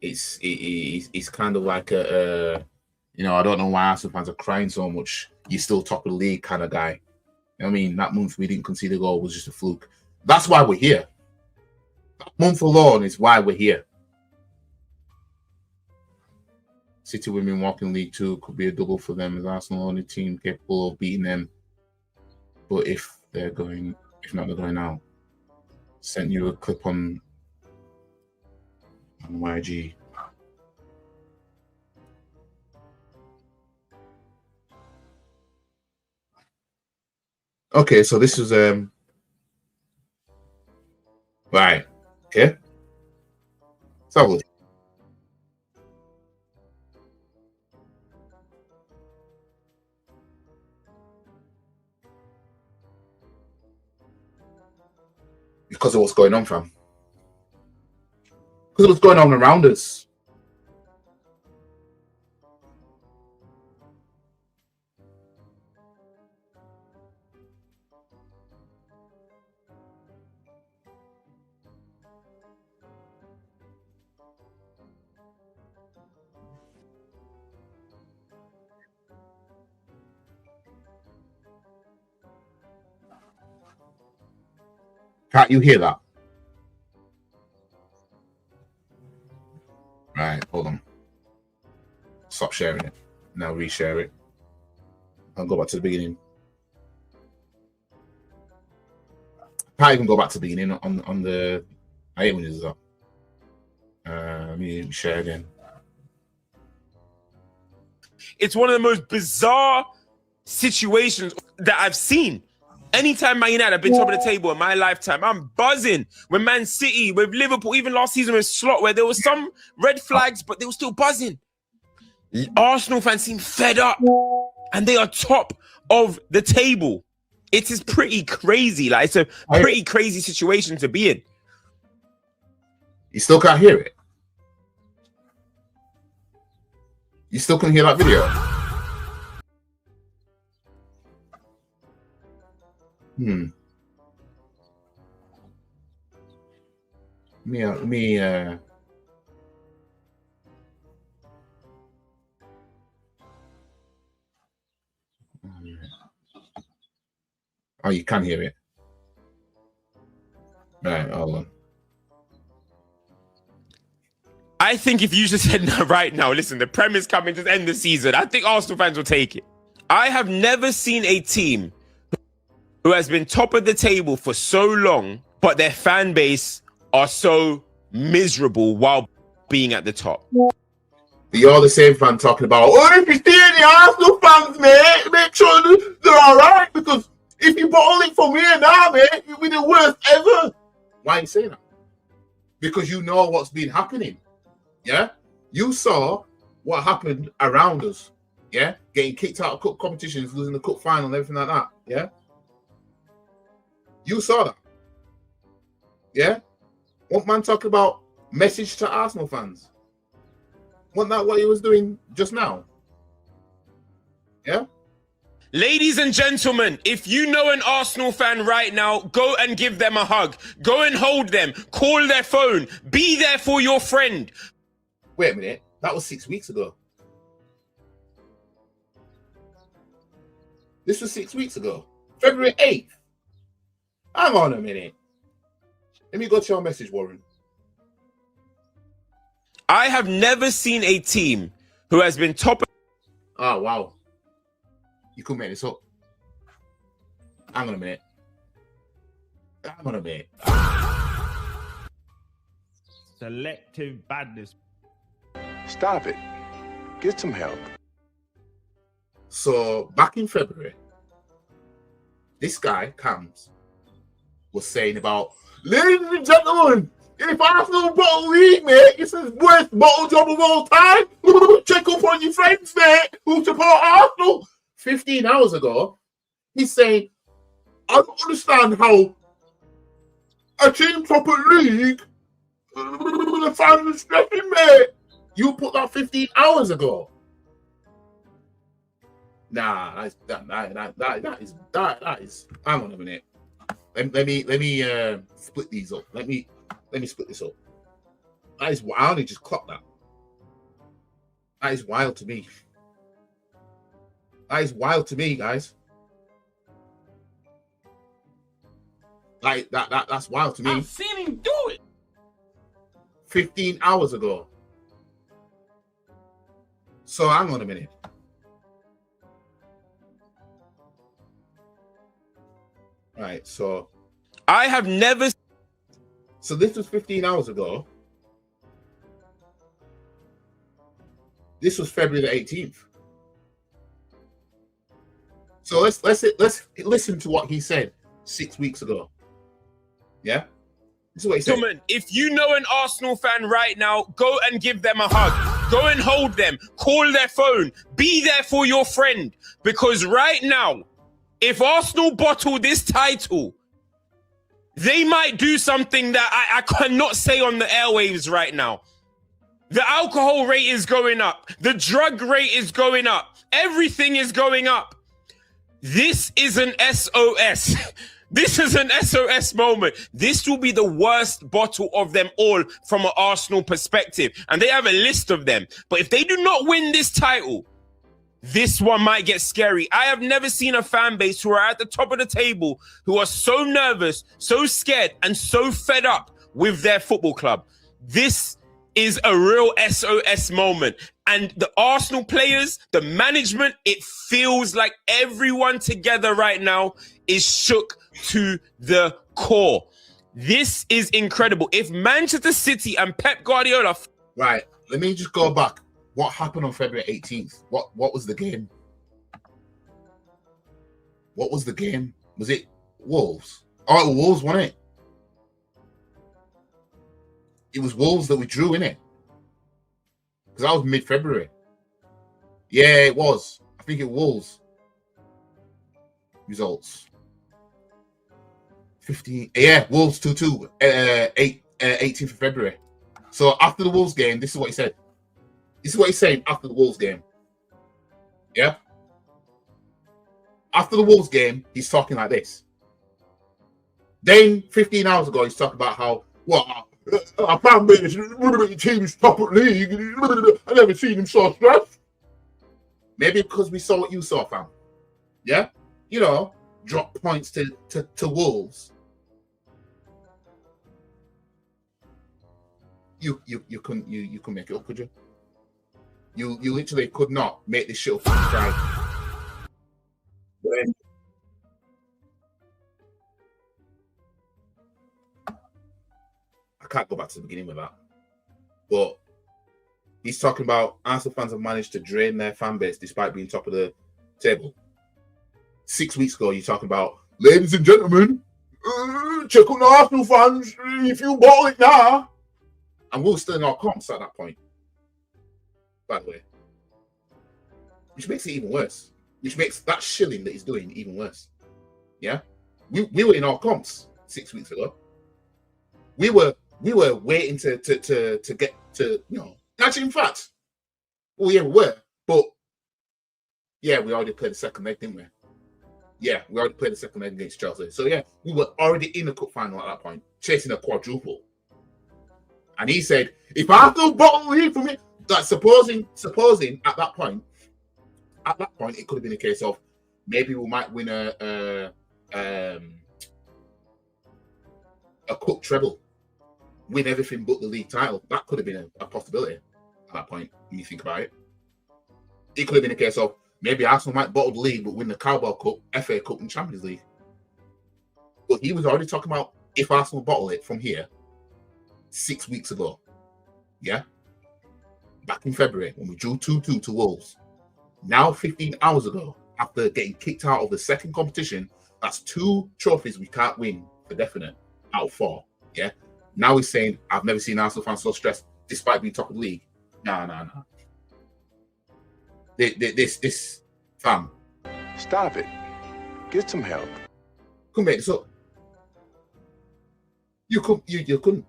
it's kind of like a you know, I don't know why Arsenal fans are crying so much. You're still top of the league kind of guy. You know what I mean, that month we didn't concede a goal was just a fluke. That's why we're here. That month alone is why we're here. City women walking League 2 could be a double for them as Arsenal only team capable of beating them. But if not, they're going out. Sent you a clip on YG. Okay, so this is right. Okay. Let's have a look. Because of what's going on, fam. Because of what's going on around us. Can't you hear that? Right, hold on. Stop sharing it. Now reshare it. I'll go back to the beginning. Can't even go back to the beginning on the. I hate when this is up. Let me share again.
It's one of the most bizarre situations that I've seen. Anytime Man United have been top of the table in my lifetime, I'm buzzing. When Man City, with Liverpool, even last season with Slot, where there was some red flags, but they were still buzzing. Arsenal fans seem fed up, and they are top of the table. It is pretty crazy. Like, it's a pretty crazy situation to be in.
You still can't hear it? You still can hear that video? Oh, you can hear it. Right, hold on.
I think if you just said no right now, listen, the Prem is coming to end the season, I think Arsenal fans will take it. I have never seen a team who has been top of the table for so long, but their fan base are so miserable while being at the top.
You're the same fan talking about, oh, if you stay in the Arsenal fans, mate, make sure they're all right, because if you bottle it from here now, mate, you'll be the worst ever. Why are you saying that? Because you know what's been happening. Yeah? You saw what happened around us. Yeah? Getting kicked out of cup competitions, losing the cup final and everything like that. Yeah? You saw that. Yeah? What man talking about message to Arsenal fans? Wasn't that what he was doing just now? Yeah?
Ladies and gentlemen, if you know an Arsenal fan right now, go and give them a hug. Go and hold them. Call their phone. Be there for your friend.
Wait a minute. That was 6 weeks ago. This was 6 weeks ago. February 8th. Hang on a minute. Let me go to your message, Warren.
I have never seen a team who has been top.
Oh, wow. You couldn't make this up. Hang on a minute. Hang on a minute.
Selective badness.
Stop it. Get some help.
So, back in February, this guy, Cams, was saying about, ladies and gentlemen, if Arsenal bottle league, mate, it's the worst bottle job of all time. Check up on your friends, mate, who support Arsenal. 15 hours ago, he's saying, I don't understand how a team top of league, the fans are stressing, mate. You put that 15 hours ago. Nah, that is. Hang on a minute. Let me split these up. Let me split this up. That is. I only just clocked that. That is wild to me. That is wild to me, guys. Like that's wild to me.
I've seen him do it.
15 hours ago. So hang on a minute. Right, so
I have never.
So this was 15 hours ago. This was February the 18th. So let's listen to what he said 6 weeks ago. Yeah? This is what he said.
Gentlemen, if you know an Arsenal fan right now, go and give them a hug. Go and hold them. Call their phone. Be there for your friend. Because right now, if Arsenal bottle this title, they might do something that I cannot say on the airwaves right now. The alcohol rate is going up. The drug rate is going up. Everything is going up. This is an SOS. This is an SOS moment. This will be the worst bottle of them all from an Arsenal perspective. And they have a list of them. But if they do not win this title, this one might get scary. I have never seen a fan base who are at the top of the table who are so nervous, so scared, and so fed up with their football club. This is a real SOS moment. And the Arsenal players, the management, it feels like everyone together right now is shook to the core. This is incredible. If Manchester City and Pep Guardiola...
Right, let me just go back. What happened on February 18th? What was the game? What was the game? Was it Wolves? Oh, it was Wolves, wasn't it? It was Wolves that we drew, innit? Because that was mid-February. Yeah, it was. I think it was. Results. 15. Yeah, Wolves 2-2. 18th of February. So after the Wolves game, this is what he said. This is what he's saying after the Wolves game. Yeah? After the Wolves game, he's talking like this. Then 15 hours ago, he's talking about how, well, I found this team's top of the league. I never seen him so stressed. Maybe because we saw what you saw, fam. Yeah? You know, drop points to Wolves. You couldn't make it up, could you? You literally could not make this shit up and try. I can't go back to the beginning with that. But he's talking about Arsenal fans have managed to drain their fan base despite being top of the table. 6 weeks ago, you're talking about, ladies and gentlemen, check on the Arsenal fans if you ball it now. And we're still in our comps at that point. By the way. Which makes it even worse. Which makes that shilling that he's doing even worse. Yeah? We were in our comps 6 weeks ago. We were waiting to get to, you know. Actually, in fact, well, yeah, we were. But, yeah, we already played the second leg, didn't we? Yeah, we already played the second leg against Chelsea. So yeah, we were already in the cup final at that point, chasing a quadruple. And he said, if Arsenal bottle the league for me, like supposing at that point, it could have been a case of maybe we might win a cup treble, win everything but the league title. That could have been a possibility at that point when you think about it. It could have been a case of maybe Arsenal might bottle the league but win the Carabao Cup, FA Cup, and Champions League. But he was already talking about if Arsenal bottle it from here 6 weeks ago. Yeah? Back in February when we drew 2-2 to Wolves. Now 15 hours ago, after getting kicked out of the second competition, that's 2 trophies we can't win for definite out of 4. Yeah? Now he's saying, I've never seen Arsenal fans so stressed despite being top of the league. Nah. This fam.
Stop it. Get some help.
Couldn't make this up. You couldn't.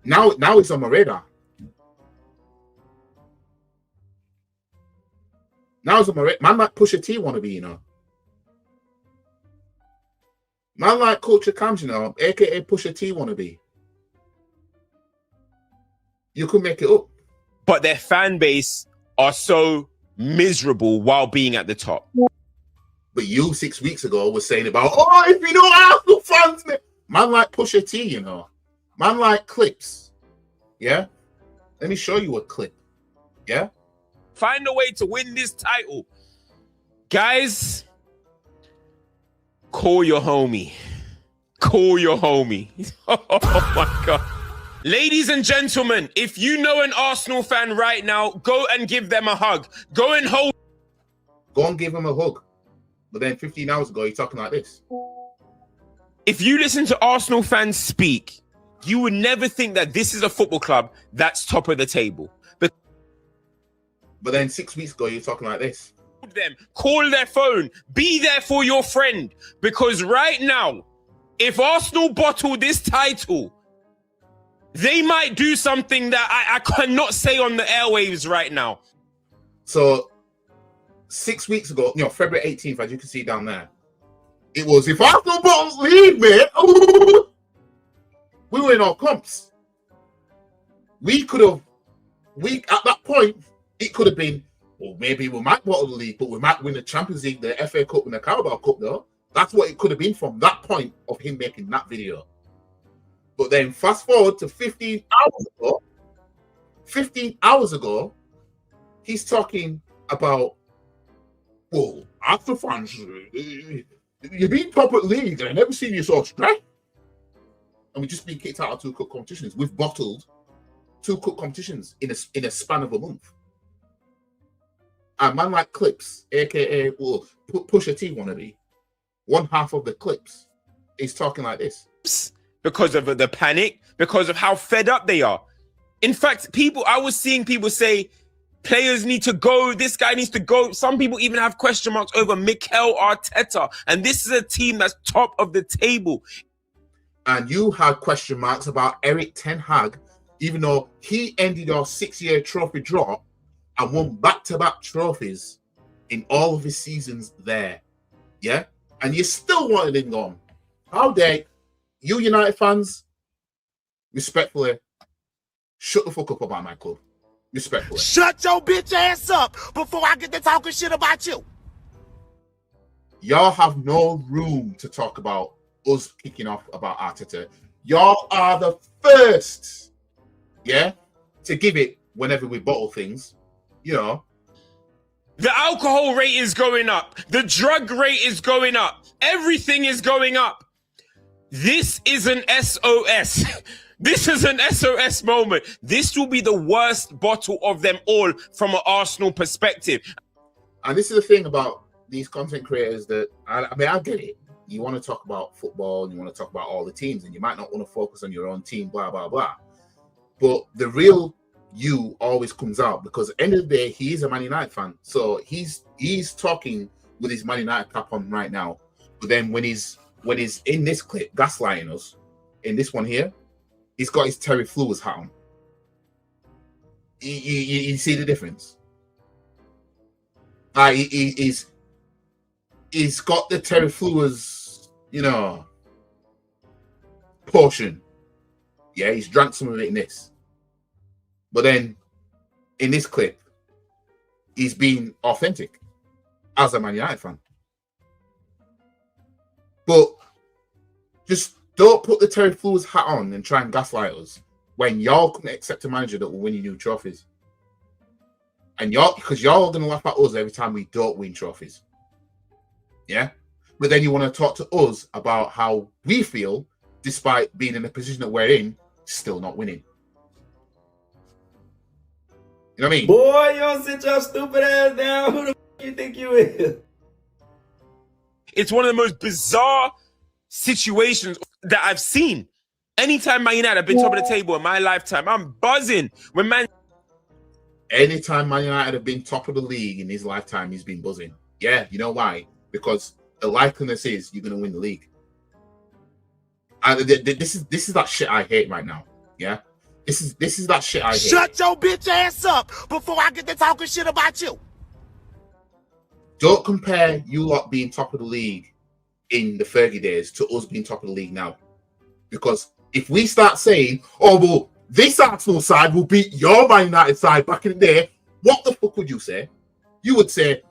Now it's on my radar. Now it's on my radar. Man like Pusha T wanna be, you know. Man like Culture Cams, you know, aka Pusha T wanna be. You could make it up.
But their fan base are so miserable while being at the top.
But you 6 weeks ago was saying about, oh, if you know Arsenal fans, man like Pusha T, you know. Man like clips. Yeah? Let me show you a clip. Yeah?
Find a way to win this title. Guys, call your homie. Call your homie. Oh my God. Ladies and gentlemen, if you know an Arsenal fan right now, go and give them a hug. Go and
give him a hug. But then 15 hours ago, you're talking like this.
If you listen to Arsenal fans speak, you would never think that this is a football club that's top of the table.
But then 6 weeks ago, you're talking like this.
Call their phone. Be there for your friend. Because right now, if Arsenal bottle this title, they might do something that I cannot say on the airwaves right now.
So 6 weeks ago, February 18th, as you can see down there, it was, if Arsenal bottles lead, man, we were in our comps. At that point, it could have been, well, maybe we might bottle the league, but we might win the Champions League, the FA Cup, and the Carabao Cup, though. That's what it could have been from that point of him making that video. But then fast forward to 15 hours ago, he's talking about, well, Arsenal fans, you've been top at league, and I've never seen you so stressed. And we've just been kicked out of 2 cup competitions. We've bottled 2 cup competitions in a span of a month. A man like Clips, aka Pusha T wannabe, one half of the Clips, is talking like this.
Because of the panic, because of how fed up they are. In fact, I was seeing people say, players need to go, this guy needs to go. Some people even have question marks over Mikel Arteta. And this is a team that's top of the table.
And you had question marks about Eric Ten Hag, even though he ended our 6-year trophy drought and won back-to-back trophies in all of his seasons there. Yeah? And you still wanted him gone. How dare you United fans, respectfully, shut the fuck up about my club. Respectfully.
Shut your bitch ass up before I get to talking shit about you.
Y'all have no room to talk about us kicking off about Arteta. Y'all are the first, to give it whenever we bottle things, The
alcohol rate is going up. The drug rate is going up. Everything is going up. This is an SOS. This is an SOS moment. This will be the worst bottle of them all from an Arsenal perspective.
And this is the thing about these content creators that, I get it. You want to talk about football and you want to talk about all the teams and you might not want to focus on your own team, blah, blah, blah. But the real you always comes out because at the end of the day, he is a Man United fan. So he's talking with his Man United cap on right now. But then when he's in this clip, gaslighting us, in this one here, he's got his Terry Flewers hat on. You see the difference? He's got the Terry Flewers, portion. Yeah, he's drank some of it in this. But then, in this clip, he's being authentic as a Man United fan. But just don't put the Terry Flewers hat on and try and gaslight us when y'all couldn't accept a manager that will win you new trophies. And because y'all are going to laugh at us every time we don't win trophies. Yeah? But then you want to talk to us about how we feel, despite being in the position that we're in, still not winning. You know what I mean?
Boy, you don't sit your stupid ass down. Who the f you think you is?
It's one of the most bizarre situations that I've seen. Anytime Man United have been top of the table in my lifetime, I'm buzzing.
Anytime Man United have been top of the league in his lifetime, he's been buzzing. Yeah, you know why? Because the likeliness is you're going to win the league. This is that shit I hate right now. Yeah, this is that shit I hate.
Shut your bitch ass up before I get to talking shit about you.
Don't compare you lot being top of the league in the Fergie days to us being top of the league now. Because if we start saying, oh, well, this Arsenal side will beat your Man United side back in the day, what the fuck would you say? You would say,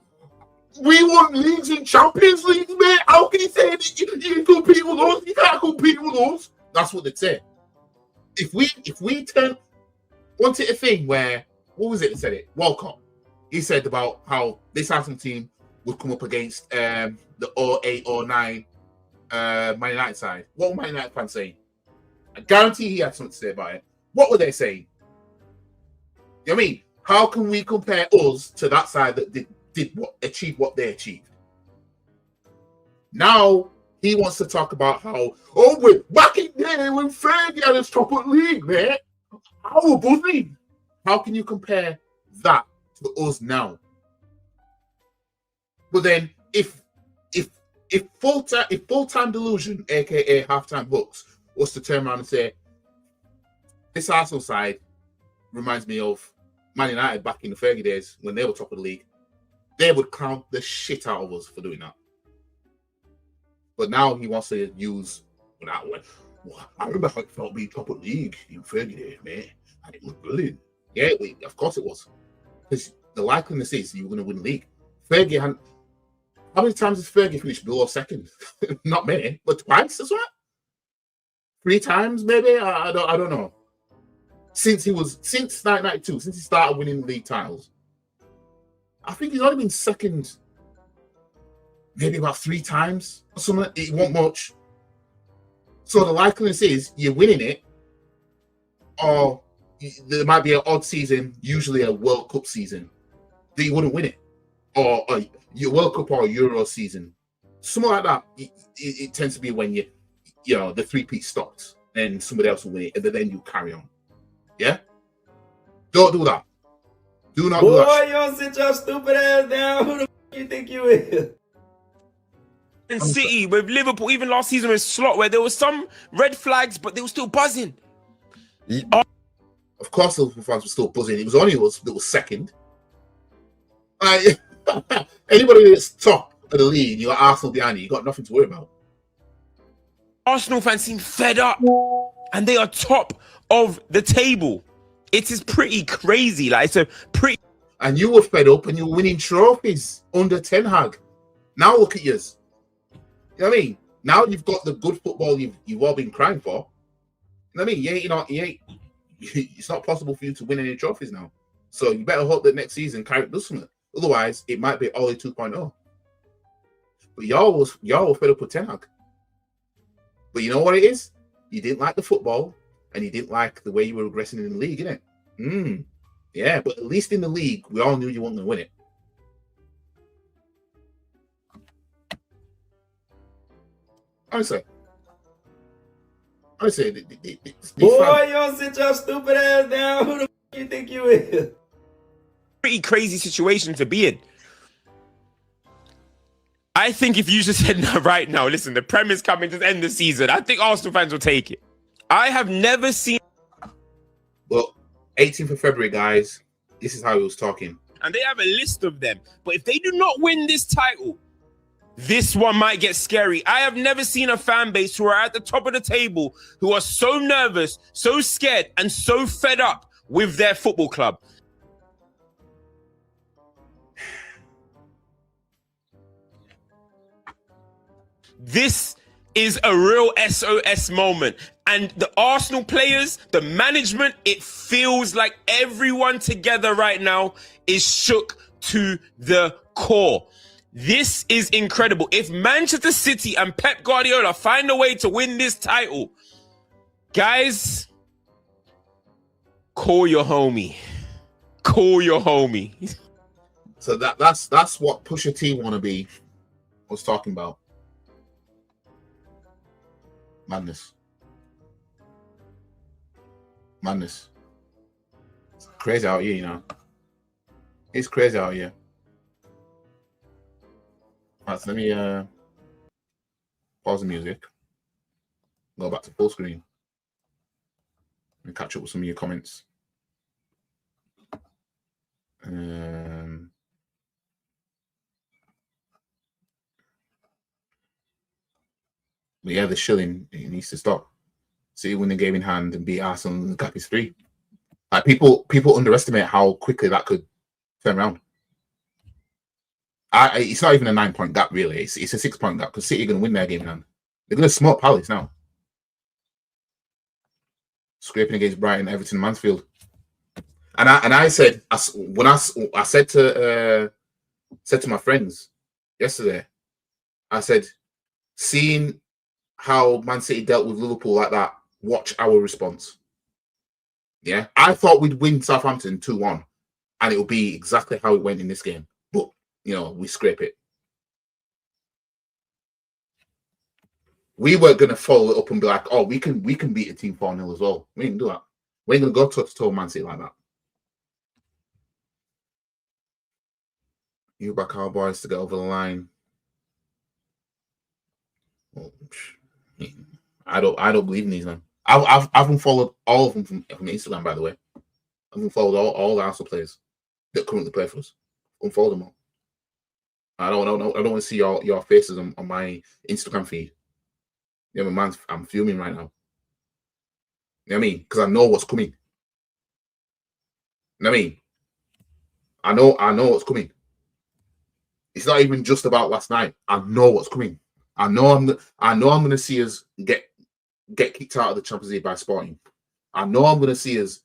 we won leagues in Champions League, mate. How can you say that you can compete with us? You can't compete with us. That's what they'd say. If we want it a thing where, what was it that said it? Walcott. He said about how this Arsenal team would come up against the 08-09 Man United side. What were Man United fans saying? I guarantee he had something to say about it. What were they saying? You know what I mean? How can we compare us to that side that achieved what they achieved? Now he wants to talk about how, we're back in there when Fergie had us top of the league, mate. Our buzzing. How can you compare that to us now? But then if full-time delusion, aka halftime hooks, was to turn around and say, this Arsenal side reminds me of Man United back in the Fergie days when they were top of the league, they would clown the shit out of us for doing that. But now he wants to use that one. Well, I remember how it felt being top of the league in Fergie days, man. And it was brilliant. Yeah, of course it was. Because the likeliness is you were going to win the league. Fergie had. How many times has Fergie finished below second? Not many, but twice as well. 3 times, maybe. I don't know. Since 1992, since he started winning league titles, I think he's only been second, maybe about 3 times or something. It won't much. So the likeliness is you're winning it, or there might be an odd season, usually a World Cup season, that you wouldn't win it, or your World Cup or Euro season, something like that. It tends to be when the 3-peat stops and somebody else will win it, and then you carry on. Yeah? Don't do that. Do not do that.
Boy, you don't sit your stupid ass down. Who the f you think you is?
In City, with Liverpool, even last season with Slot, where there was some red flags, but they were still buzzing.
Of course, Liverpool fans were still buzzing. It was only us that was second. Anybody that's top of the league, you got Arsenal behind you got nothing to worry about.
Arsenal fans seem fed up, and they are top of the table. It is pretty crazy.
And you were fed up, and you were winning trophies under Ten Hag. Now look at yours. You know what I mean? Now you've got the good football you've all been crying for. You know what I mean? It's not possible for you to win any trophies now. So you better hope that next season Carrick does something. Otherwise, it might be Ole 2.0. But y'all were fed up with Ten Hag. But you know what it is? You didn't like the football, and you didn't like the way you were regressing in the league, innit? Yeah, but at least in the league, we all knew you weren't going to win it. Honestly,
boy, you don't sit your stupid ass down. Who the f you think you is?
Pretty crazy situation to be in. I think if you just said no right now, listen, the Prem is coming to end the season, I think Arsenal fans will take it. I have never seen.
Well, 18th of February, guys. This is how he was talking.
and they have a list of them. But if they do not win this title, this one might get scary. I have never seen a fan base who are at the top of the table who are so nervous, so scared, and so fed up with their football club. This is a real SOS moment. And the Arsenal players, the management, it feels like everyone together right now is shook to the core. This is incredible. If Manchester City and Pep Guardiola find a way to win this title, guys, call your homie. Call your homie.
So that's what Pusha T wannabe was talking about. Madness. Madness. It's crazy out here, you know. It's crazy out here. Right, so let me pause the music. Go back to full screen. And catch up with some of your comments. But yeah, the shilling, it needs to stop. City win the game in hand and beat Arsenal, and the gap is 3. Like people underestimate how quickly that could turn around. It's not even a 9-point gap, really. It's a 6-point gap because City are going to win their game in hand. They're going to smoke Palace now. Scraping against Brighton, Everton, Mansfield. And I said, I said to my friends yesterday, I said, seeing how Man City dealt with Liverpool like that, watch our response. Yeah, I thought we'd win Southampton 2-1, and it'll be exactly how it went in this game. But you know, we scrape it. We weren't gonna follow it up and be like, oh, we can beat a team 4-0 as well. We ain't gonna do that. We ain't gonna go toe to toe Man City like that. You back our boys to get over the line. Well, I don't believe in these, man. I've unfollowed all of them from Instagram, by the way. I've unfollowed all the Arsenal players that currently play for us. Unfollow them all. I don't want to see your faces on my Instagram feed. Yeah, man, I'm fuming right now. You know what I mean? Because I know what's coming. You know what I mean? I know what's coming. It's not even just about last night. I know what's coming. I know I'm going to see us get kicked out of the Champions League by Sporting. I know I'm going to see us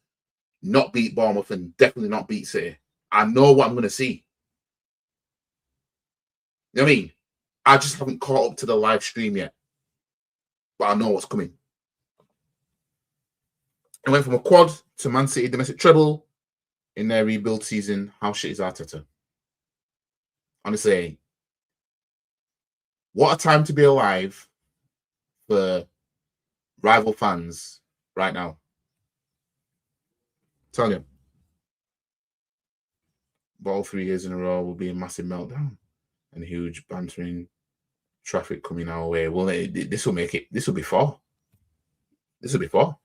not beat Bournemouth and definitely not beat City. I know what I'm going to see. You know what I mean? I just haven't caught up to the live stream yet. But I know what's coming. I went from a quad to Man City domestic treble in their rebuild season. How shit is Arteta? Honestly, what a time to be alive for rival fans right now. Tell you. But all 3 years in a row will be a massive meltdown and huge bantering traffic coming our way. Well, this will make it. This will be 4. This will be 4.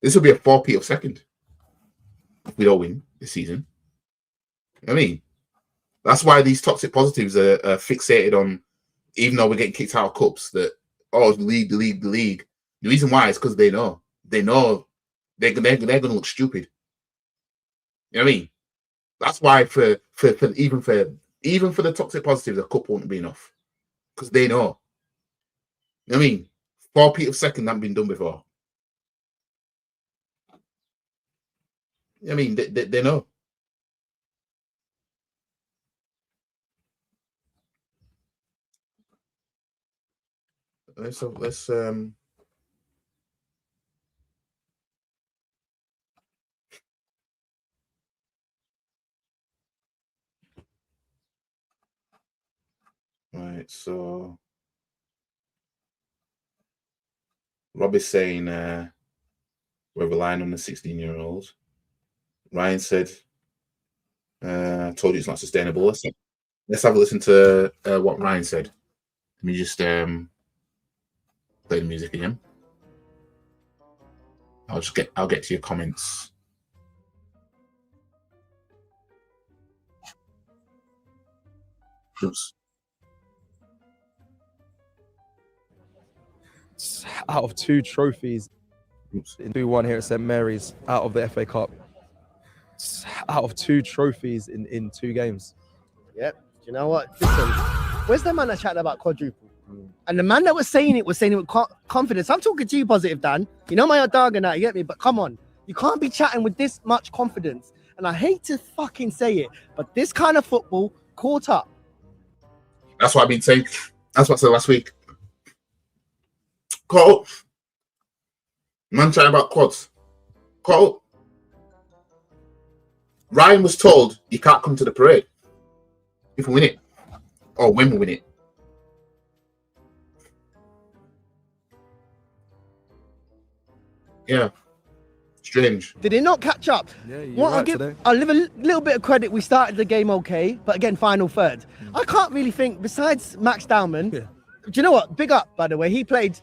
This will be a 4p of second if we don't win this season. I mean, that's why these toxic positives are fixated on, even though we're getting kicked out of cups, that, oh, the league. The reason why is because they know they're going to look stupid. You know what I mean? That's why for the toxic positives, a cup won't be enough, because they know. You know what I mean? 4p of second hasn't been done before. You know what I mean? They know. Let's right, so Rob is saying we're relying on the 16-year-olds. Ryan said, told you it's not sustainable. Let's have a listen to what Ryan said. Let me just play the music again. I'll get to your comments. Oops.
Out of 2 trophies, 2-1 here at St Mary's, out of the FA Cup. Out of 2 trophies in 2 games.
Yep. Do you know what? Listen, where's the man that chatted about quadruple? And the man that was saying it with confidence. I'm talking to you, Positive Dan. You know my dog and that, you get me? But come on, you can't be chatting with this much confidence. And I hate to fucking say it, but this kind of football caught up.
That's what I've been saying. That's what I said last week. Caught up. Man chatting about quads. Caught up. Ryan was told he can't come to the parade if we win it, or when we win it. Yeah, strange.
Did it not catch up?
Yeah,
I'll give a little bit of credit. We started the game okay, but again, final third. I can't really think, besides Max Dowman, do you know what? Big up, by the way. He played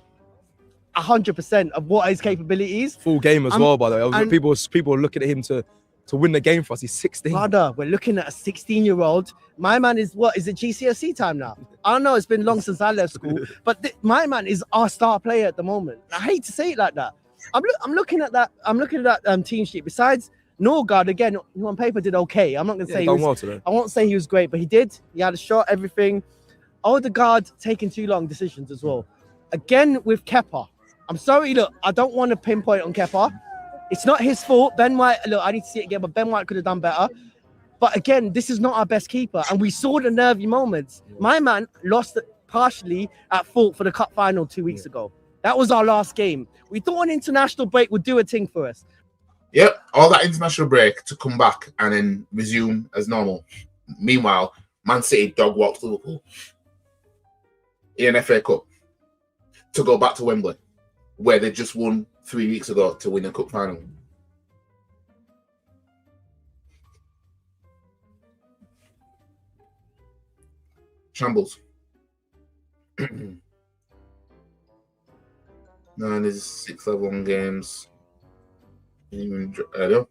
100% of what his capabilities.
Full game as well, by the way. People were looking at him to win the game for us. He's 16.
Brother, we're looking at a 16-year-old. My man is what? Is it GCSE time now? I don't know. It's been long since I left school, but my man is our star player at the moment. I hate to say it like that. I'm looking at that. I'm looking at that team sheet. Besides Norgard, again, who on paper did okay. I'm not gonna say he was,
well today.
I won't say he was great, but he did. He had a shot, everything. Odegaard taking too long decisions as well. Again with Kepa. I'm sorry. Look, I don't want to pinpoint on Kepa. It's not his fault. Ben White. Look, I need to see it again, but Ben White could have done better. But again, this is not our best keeper, and we saw the nervy moments. My man lost partially at fault for the cup final 2 weeks ago. That was our last game. We thought an international break would do a thing for us.
Yep, all that international break to come back and then resume as normal. Meanwhile, Man City dog walked Liverpool in an FA Cup to go back to Wembley, where they just won 3 weeks ago to win a cup final. Shambles. No, there's 6 level 1 games. Hello.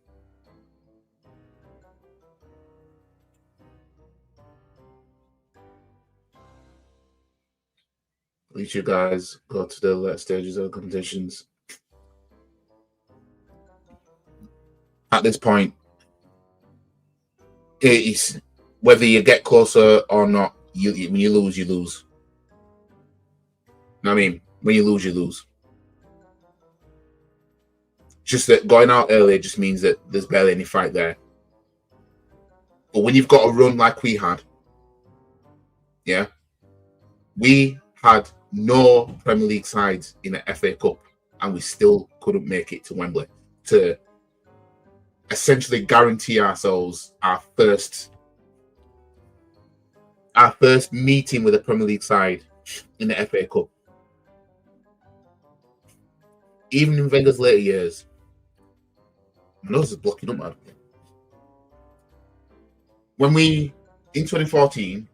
At least you guys go to the later stages of the competitions. At this point, it's whether you get closer or not. When you lose, you lose. You know what I mean? When you lose, you lose. Just that going out early just means that there's barely any fight there. But when you've got a run like we had, yeah, we had no Premier League sides in the FA Cup, and we still couldn't make it to Wembley to essentially guarantee ourselves our first meeting with a Premier League side in the FA Cup. Even in Wenger's later years, my nose is blocking up, man. When in 2014,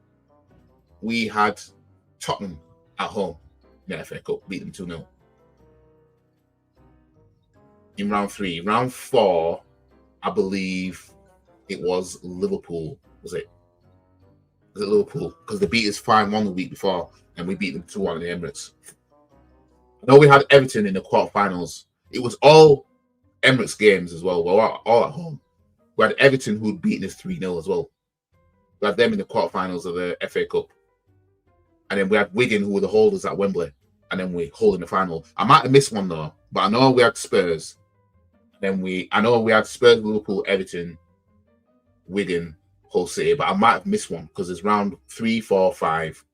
we had Tottenham at home in the FA Cup, beat them 2-0. In round 3. Round 4, I believe it was Liverpool, was it? Was it Liverpool? Because they beat us 5-1 the week before, and we beat them 2-1 in the Emirates. I know we had Everton in the quarterfinals. It was all Emirates games as well. We were all at home. We had Everton who'd beaten us 3-0 as well. We had them in the quarterfinals of the FA Cup. And then we had Wigan, who were the holders at Wembley. And then we hold in the final. I might have missed one though, but I know we had Spurs. I know we had Spurs, Liverpool, Everton, Wigan, Hull City, but I might have missed one because it's round 3, 4, 5.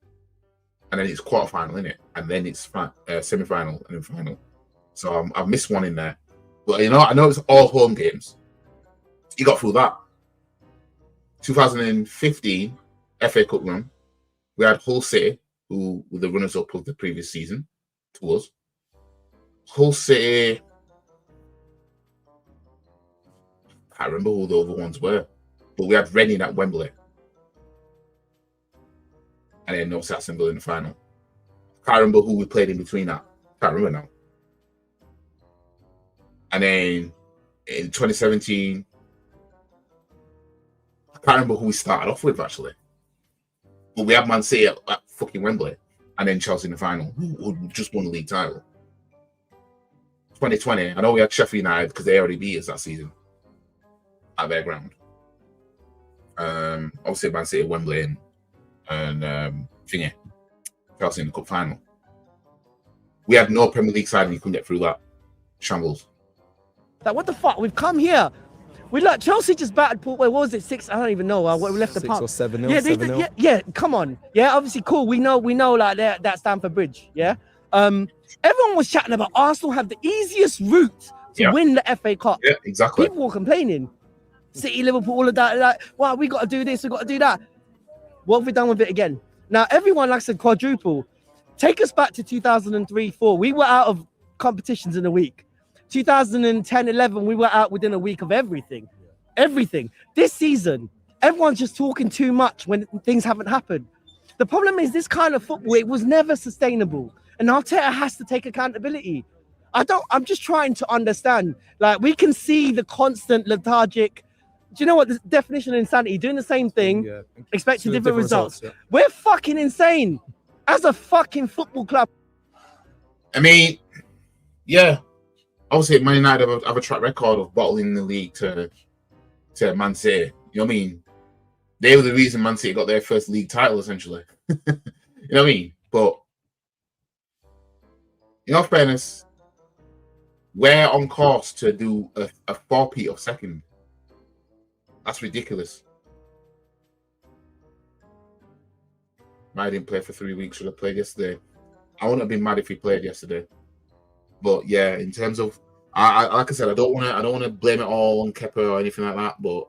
And then it's quarterfinal, isn't it? And then it's semi-final and then final. So I've missed one in there. But I know it's all home games. You got through that. 2015 FA Cup run. We had Hull City, who were the runners-up of the previous season to us. Hull City, I can't remember who the other ones were, but we had Reading at Wembley. And then no Southampton in the final. Can't remember who we played in between that. Can't remember now. And then in 2017, I can't remember who we started off with actually. But we have Man City at fucking Wembley, and then Chelsea in the final, who just won the league title. 2020, I know we had Sheffield United because they already beat us that season at their ground. Obviously, Man City at Wembley and Chelsea in the cup final. We had no Premier League side and you couldn't get through that shambles.
Like, what the fuck? We've come here. We like Chelsea just battered Port. What was it? 6? I don't even know. We left the park.
6 or 7-0.
Yeah,
7-0.
yeah. Come on. Yeah, obviously cool. We know. Like that Stamford Bridge. Yeah. Everyone was chatting about Arsenal have the easiest route to win the FA Cup.
Yeah, exactly.
People were complaining. City, Liverpool, all of that. Like, wow, we got to do this. We got to do that. What have we done with it again? Now, everyone likes a quadruple. Take us back to 2003-4. We were out of competitions in a week. 2010-11, we were out within a week of everything. Everything. This season, everyone's just talking too much when things haven't happened. The problem is this kind of football, it was never sustainable. And Arteta has to take accountability. I'm just trying to understand. Like, we can see the constant lethargic. Do you know what the definition of insanity? Doing the same thing, expecting different results.
Yeah.
We're fucking insane as a fucking football club.
I mean, yeah. Obviously, Man United have a track record of bottling the league to Man City. You know what I mean? They were the reason Man City got their first league title, essentially. You know what I mean? But in all fairness, we're on course to do a 4-peat of second. That's ridiculous. I didn't play for 3 weeks. Should have played yesterday. I wouldn't have been mad if he played yesterday. But yeah, in terms of, I like I said, I don't want to blame it all on Kepa or anything like that. But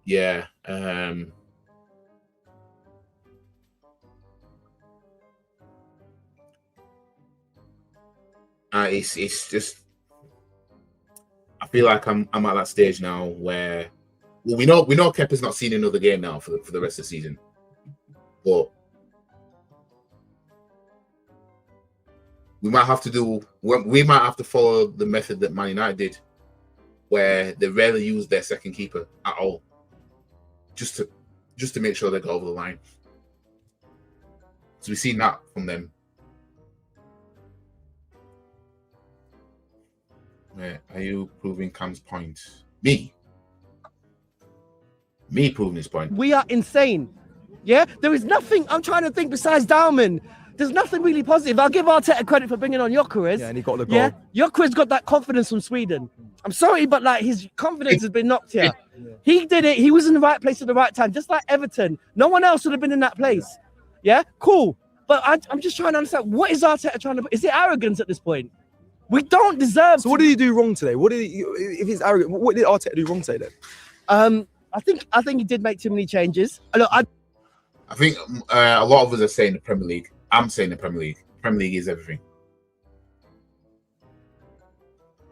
yeah, it's just, I feel like I'm at that stage now where, well, we know Kepa's not seen another game now for the rest of the season, but we might have to follow the method that Man United did, where they rarely use their second keeper at all, just to make sure they go over the line. So we've seen that from them. Are you proving Cam's point? Me proving his point.
We are insane. Yeah, there is nothing. I'm trying to think besides Dalman. There's nothing really positive. I'll give Arteta credit for bringing on Gyökeres.
Yeah, and he got the goal.
Yeah, Gyökeres got that confidence from Sweden. I'm sorry, but like his confidence has been knocked here. He did it. He was in the right place at the right time, just like Everton. No one else would have been in that place. Yeah, cool. But I'm just trying to understand, what is Arteta trying to? Is it arrogance at this point? We don't deserve.
So what did he do wrong today? If he's arrogant, what did Arteta do wrong today then?
I think he did make too many changes. Look, I
think a lot of us are saying the Premier League. I'm saying the Premier League. Premier League is everything.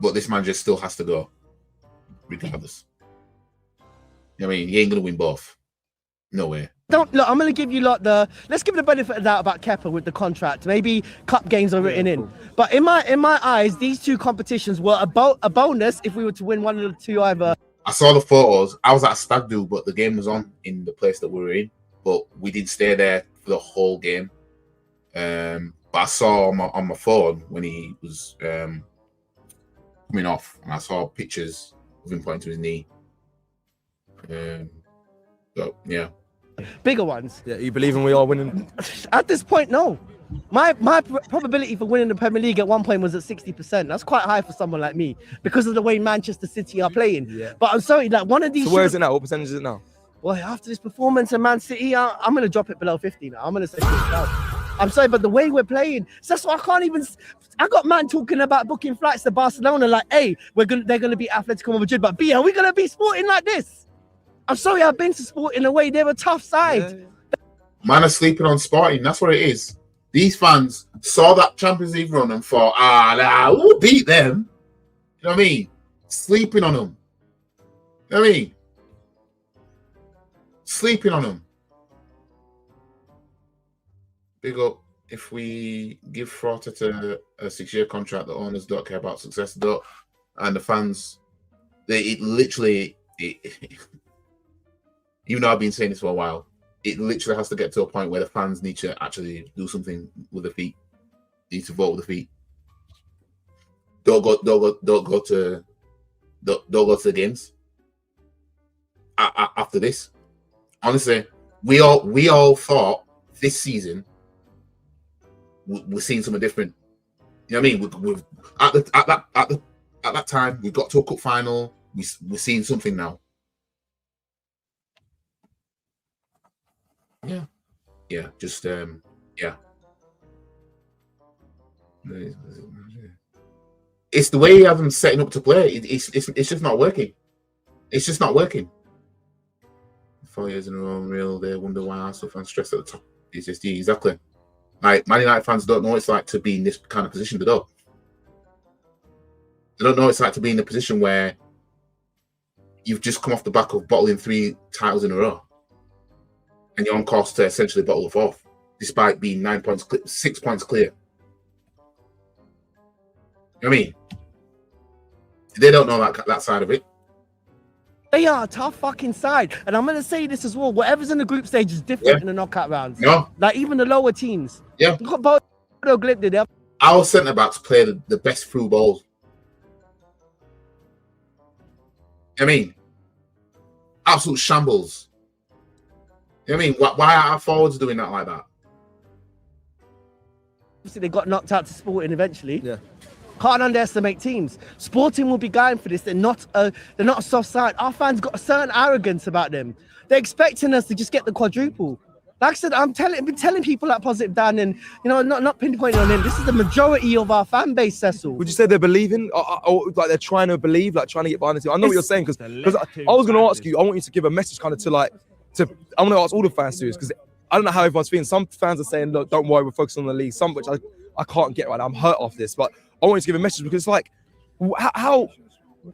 But this man just still has to go, regardless. You know what I mean? He ain't gonna win both. No way.
Look, I'm going to give you let's give the benefit of the doubt about Kepa with the contract. Maybe cup games are written in. But in my eyes, these two competitions were a bonus if we were to win one of the two either.
I saw the photos. I was at a stag do, but the game was on in the place that we were in. But we didn't stay there for the whole game. But I saw on my phone when he was coming off, and I saw pictures of him pointing to his knee. So, yeah.
Bigger ones.
Yeah, you believe we are winning?
At this point, no. My probability for winning the Premier League at one point was at 60%. That's quite high for someone like me because of the way Manchester City are playing. Yeah. But I'm sorry, like one of these.
So where is it now? What percentage is it now?
Well, after this performance in Man City, I'm going to drop it below 50 now. I'm going to say 50 now. I'm sorry, but the way we're playing, so that's why I can't even. I got man talking about booking flights to Barcelona, like, hey, they're going to be Atletico Madrid, but B, are we going to be Sporting like this? I'm sorry, I've been to Sporting in a way. They're a tough side.
Yeah. Man are sleeping on Sporting. That's what it is. These fans saw that Champions League run and thought, we'll beat them. You know what I mean? Sleeping on them. You know what I mean? Sleeping on them. Big up. If we give Arteta a 6-year contract, the owners don't care about success, and the fans, it literally, even though I've been saying this for a while, it literally has to get to a point where the fans need to actually do something with their feet. Need to vote with the feet. Don't go to the games after this. Honestly, we all thought this season we're seeing something different. You know what I mean? We've at that time we got to a cup final. We're seeing something now. Yeah, just yeah. It's the way you have them setting up to play. It's just not working. It's just not working. 4 years in a row, real. They wonder why Arsenal fans stress at the top. It's just exactly. Like Man United fans don't know what it's like to be in this kind of position. They don't know what it's like to be in a position where you've just come off the back of bottling 3 titles in a row, and you're on course to essentially bottle the 4th, despite being 9 points, 6 points clear. You know what I mean? They don't know that side of it.
They are a tough fucking side. And I'm going to say this as well. Whatever's in the group stage is different in the knockout rounds.
No.
Like even the lower teams.
Yeah.
Look at Bodo Glimt did.
Our centre-backs play the best through balls. You know what I mean? Absolute shambles. You know what I mean? Why are our forwards doing that like that?
Obviously, they got knocked out to Sporting eventually. Yeah. Can't underestimate teams. Sporting will be going for this. They're not a soft side. Our fans got a certain arrogance about them. They're expecting us to just get the quadruple. Like I said, I've been telling people like Positive Dan, and not pinpointing on him. This is the majority of our fan base, Cecil.
Would you say they're believing, or like they're trying to believe, like trying to get behind the team? I know what you're saying, because I was going to ask you. I want you to give a message, kind of to I want to ask all the fans to this, because I don't know how everyone's feeling. Some fans are saying, look, don't worry, we're focusing on the league. Some which I can't get right now. I'm hurt off this, but I want you to give a message, because like how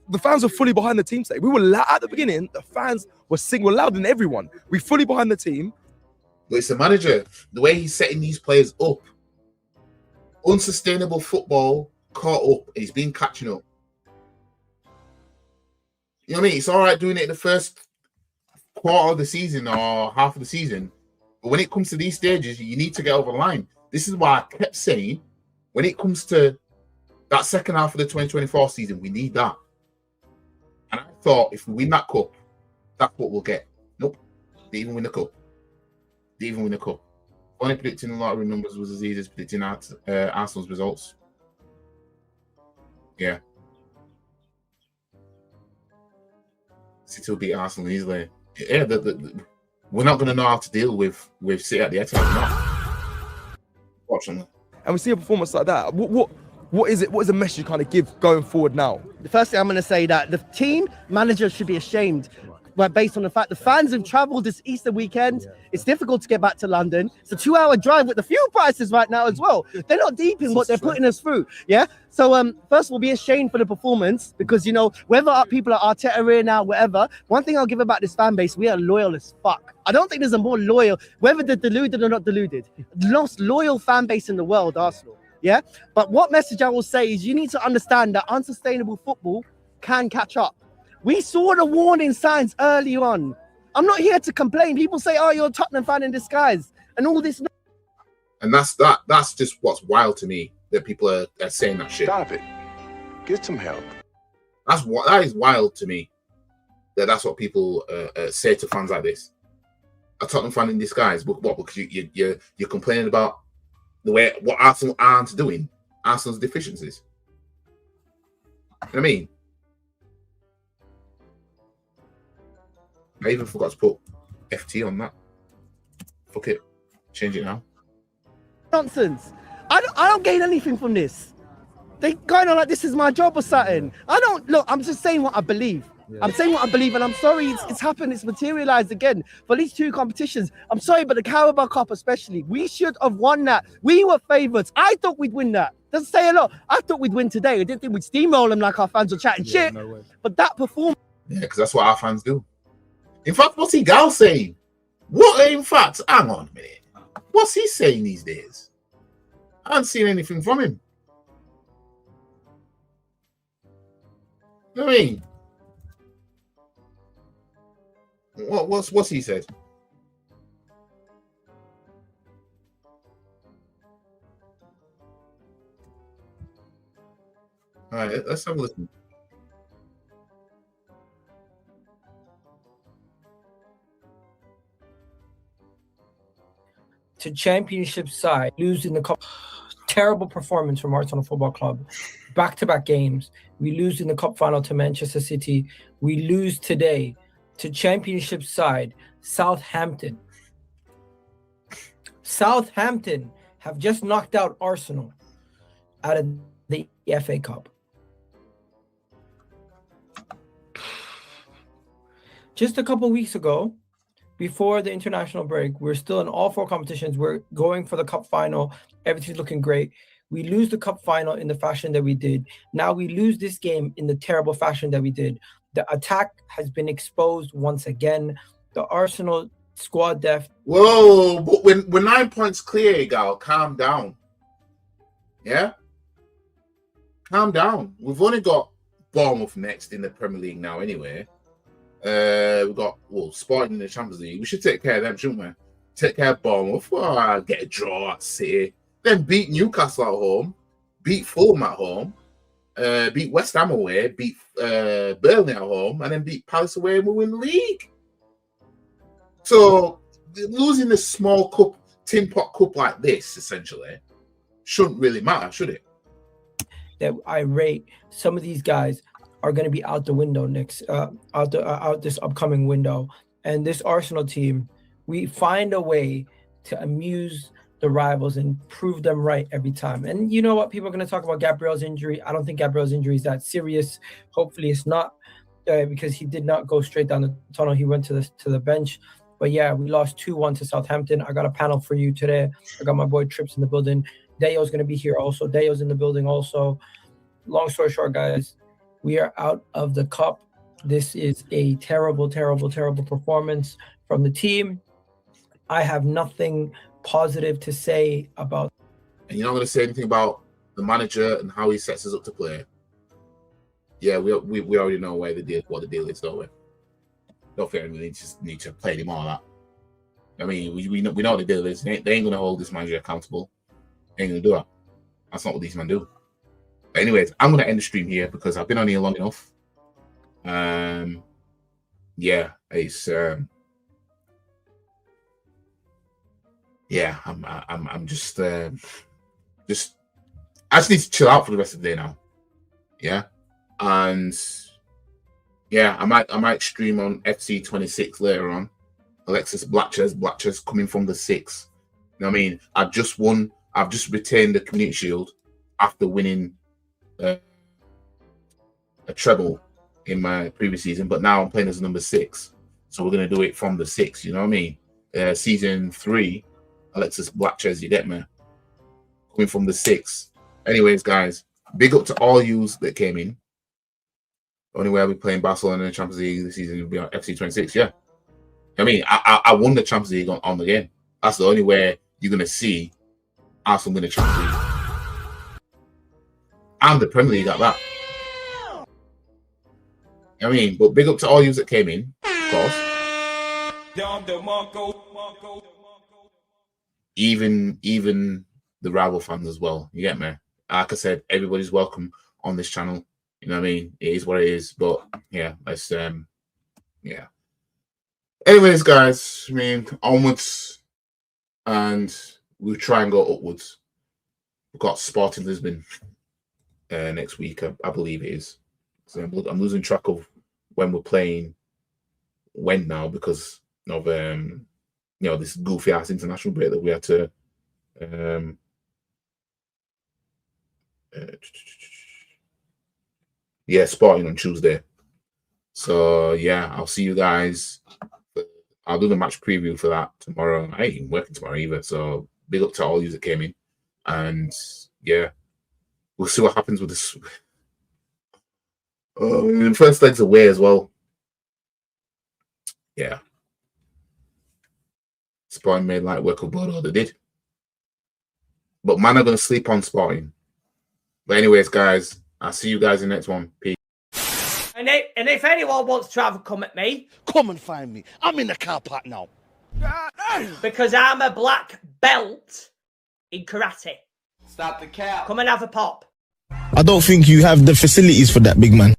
the fans were fully behind the team today. We were at the beginning. The fans were louder than everyone. We fully behind the team.
But it's the manager, the way he's setting these players up. Unsustainable football caught up, and he's been catching up. You know what I mean? It's all right doing it in the first quarter of the season or half of the season, but when it comes to these stages, you need to get over the line. This is why I kept saying, when it comes to that second half of the 2024 season, we need that. And I thought if we win that cup, that's what we'll get. Nope. They even win the cup. Only predicting the lottery numbers was as easy as predicting Arsenal's results. Yeah. City will beat Arsenal easily. Yeah, we're not going to know how to deal with City at the Etihad. Watching.
And we see a performance like that. What is it? What is the message you kind of give going forward now?
The first thing I'm going to say that the team manager should be ashamed. But based on the fact the fans have travelled this Easter weekend, it's difficult to get back to London. It's a 2-hour drive with the fuel prices right now as well. They're not deep in what they're putting us through. Yeah. So first of all, be ashamed for the performance, because whether people are Arteta in now, whatever. One thing I'll give about this fan base, we are loyal as fuck. I don't think there's a more loyal, whether they're deluded or not deluded, most loyal fan base in the world, Arsenal. Yeah. But what message I will say is you need to understand that unsustainable football can catch up. We saw the warning signs early on. I'm not here to complain. People say, oh, you're a Tottenham fan in disguise and all this.
And that's just what's wild to me, that people are saying that shit.
Stop it. Get some help.
That is wild to me. That's what people say to fans like this. A Tottenham fan in disguise. But what? Because you're complaining about what Arsenal aren't doing, Arsenal's deficiencies. You know what I mean? I even forgot to put FT on that. Fuck it. Change it now.
Nonsense. I don't gain anything from this. They going on like this is my job or something. I'm just saying what I believe. Yeah. I'm saying what I believe, and I'm sorry it's happened, it's materialized again for these 2 competitions. I'm sorry, but the Carabao Cup especially, we should have won that. We were favourites. I thought we'd win that. Doesn't say a lot. I thought we'd win today. I didn't think we'd steamroll them like our fans were chatting shit. No way. But that performance.
Yeah, because that's what our fans do. In fact, what's he Gal saying? Hang on a minute. What's he saying these days? I haven't seen anything from him. You know what I mean? What's he said? All right, let's have a listen.
To championship side, losing the cup. Terrible performance from Arsenal Football Club. Back-to-back games. We lose in the cup final to Manchester City. We lose today to championship side, Southampton. Southampton have just knocked out Arsenal out of the FA Cup. Just a couple weeks ago, before the international break, we're still in all 4 competitions. We're going for the cup final. Everything's looking great. We lose the cup final in the fashion that we did. Now we lose this game in the terrible fashion that we did. The attack has been exposed once again. The Arsenal squad depth.
Whoa, but we're 9 points clear, Gal. Calm down. Yeah? Calm down. We've only got Bournemouth next in the Premier League now anyway. We've got Sporting in the Champions League. We should take care of them, shouldn't we? Take care of Bournemouth. Get a draw at City. Then beat Newcastle at home. Beat Fulham at home. Beat West Ham away. Beat Burnley at home. And then beat Palace away and we win the league. So losing the small cup, tin pot cup like this, essentially, shouldn't really matter, should it?
That I rate some of these guys are going to be out the window next, out this upcoming window. And this Arsenal team, we find a way to amuse the rivals and prove them right every time. And you know what? People are going to talk about Gabriel's injury. I don't think Gabriel's injury is that serious. Hopefully it's not, because he did not go straight down the tunnel. He went to the bench. But yeah, we lost 2-1 to Southampton. I got a panel for you today. I got my boy Trips in the building. Dayo's going to be here also. Dayo's in the building also. Long story short, guys, we are out of the cup. This is a terrible, terrible, terrible performance from the team. I have nothing positive to say about.
And you're not going to say anything about the manager and how he sets us up to play? Yeah, we already know what the deal is, don't we? Don't think we need to play anymore of that. I mean, we know what the deal is. They ain't going to hold this manager accountable. They ain't going to do that. That's not what these men do. But anyways, I'm going to end the stream here because I've been on here long enough. Yeah, it's yeah, I'm just I just need to chill out for the rest of the day now. Yeah, and yeah, I might stream on FC26 later on. Alexis Blatcher's coming from the 6. You know what I mean? I've just retained the Community Shield after winning a treble in my previous season, but now I'm playing as number 6. So we're gonna do it from the 6. You know what I mean? Season 3, Alexis Blatcher, you get me? Coming from the 6. Anyways, guys, big up to all yous that came in. The only way I'll be playing Barcelona in the Champions League this season will be on FC26. Yeah, I mean, I won the Champions League on the game. That's the only way you're gonna see Arsenal win the Champions League. And the Premier League at that. I mean, but big up to all you that came in, of course. Even the rival fans as well. You get me? Like I said, everybody's welcome on this channel. You know what I mean? It is what it is. But yeah, let's yeah. Anyways, guys, I mean, onwards, and we'll try and go upwards. We've got Sporting Lisbon next week, I believe it is. So I'm losing track of when we're playing when now because of this goofy ass international break that we had to Sporting on Tuesday. So yeah, I'll see you guys. I'll do the match preview for that tomorrow. I ain't even working tomorrow either. So big up to all you that came in. And yeah, we'll see what happens with this. The first leg's away as well. Yeah. Sporting made light work of Bodo, they did. But man are going to sleep on Sporting. But anyways, guys, I'll see you guys in the next one. Peace.
And if anyone wants to have a come at me,
come and find me. I'm in the car park now.
Because I'm a black belt in karate.
Stop the cap.
Come and have a pop.
I don't think you have the facilities for that, big man.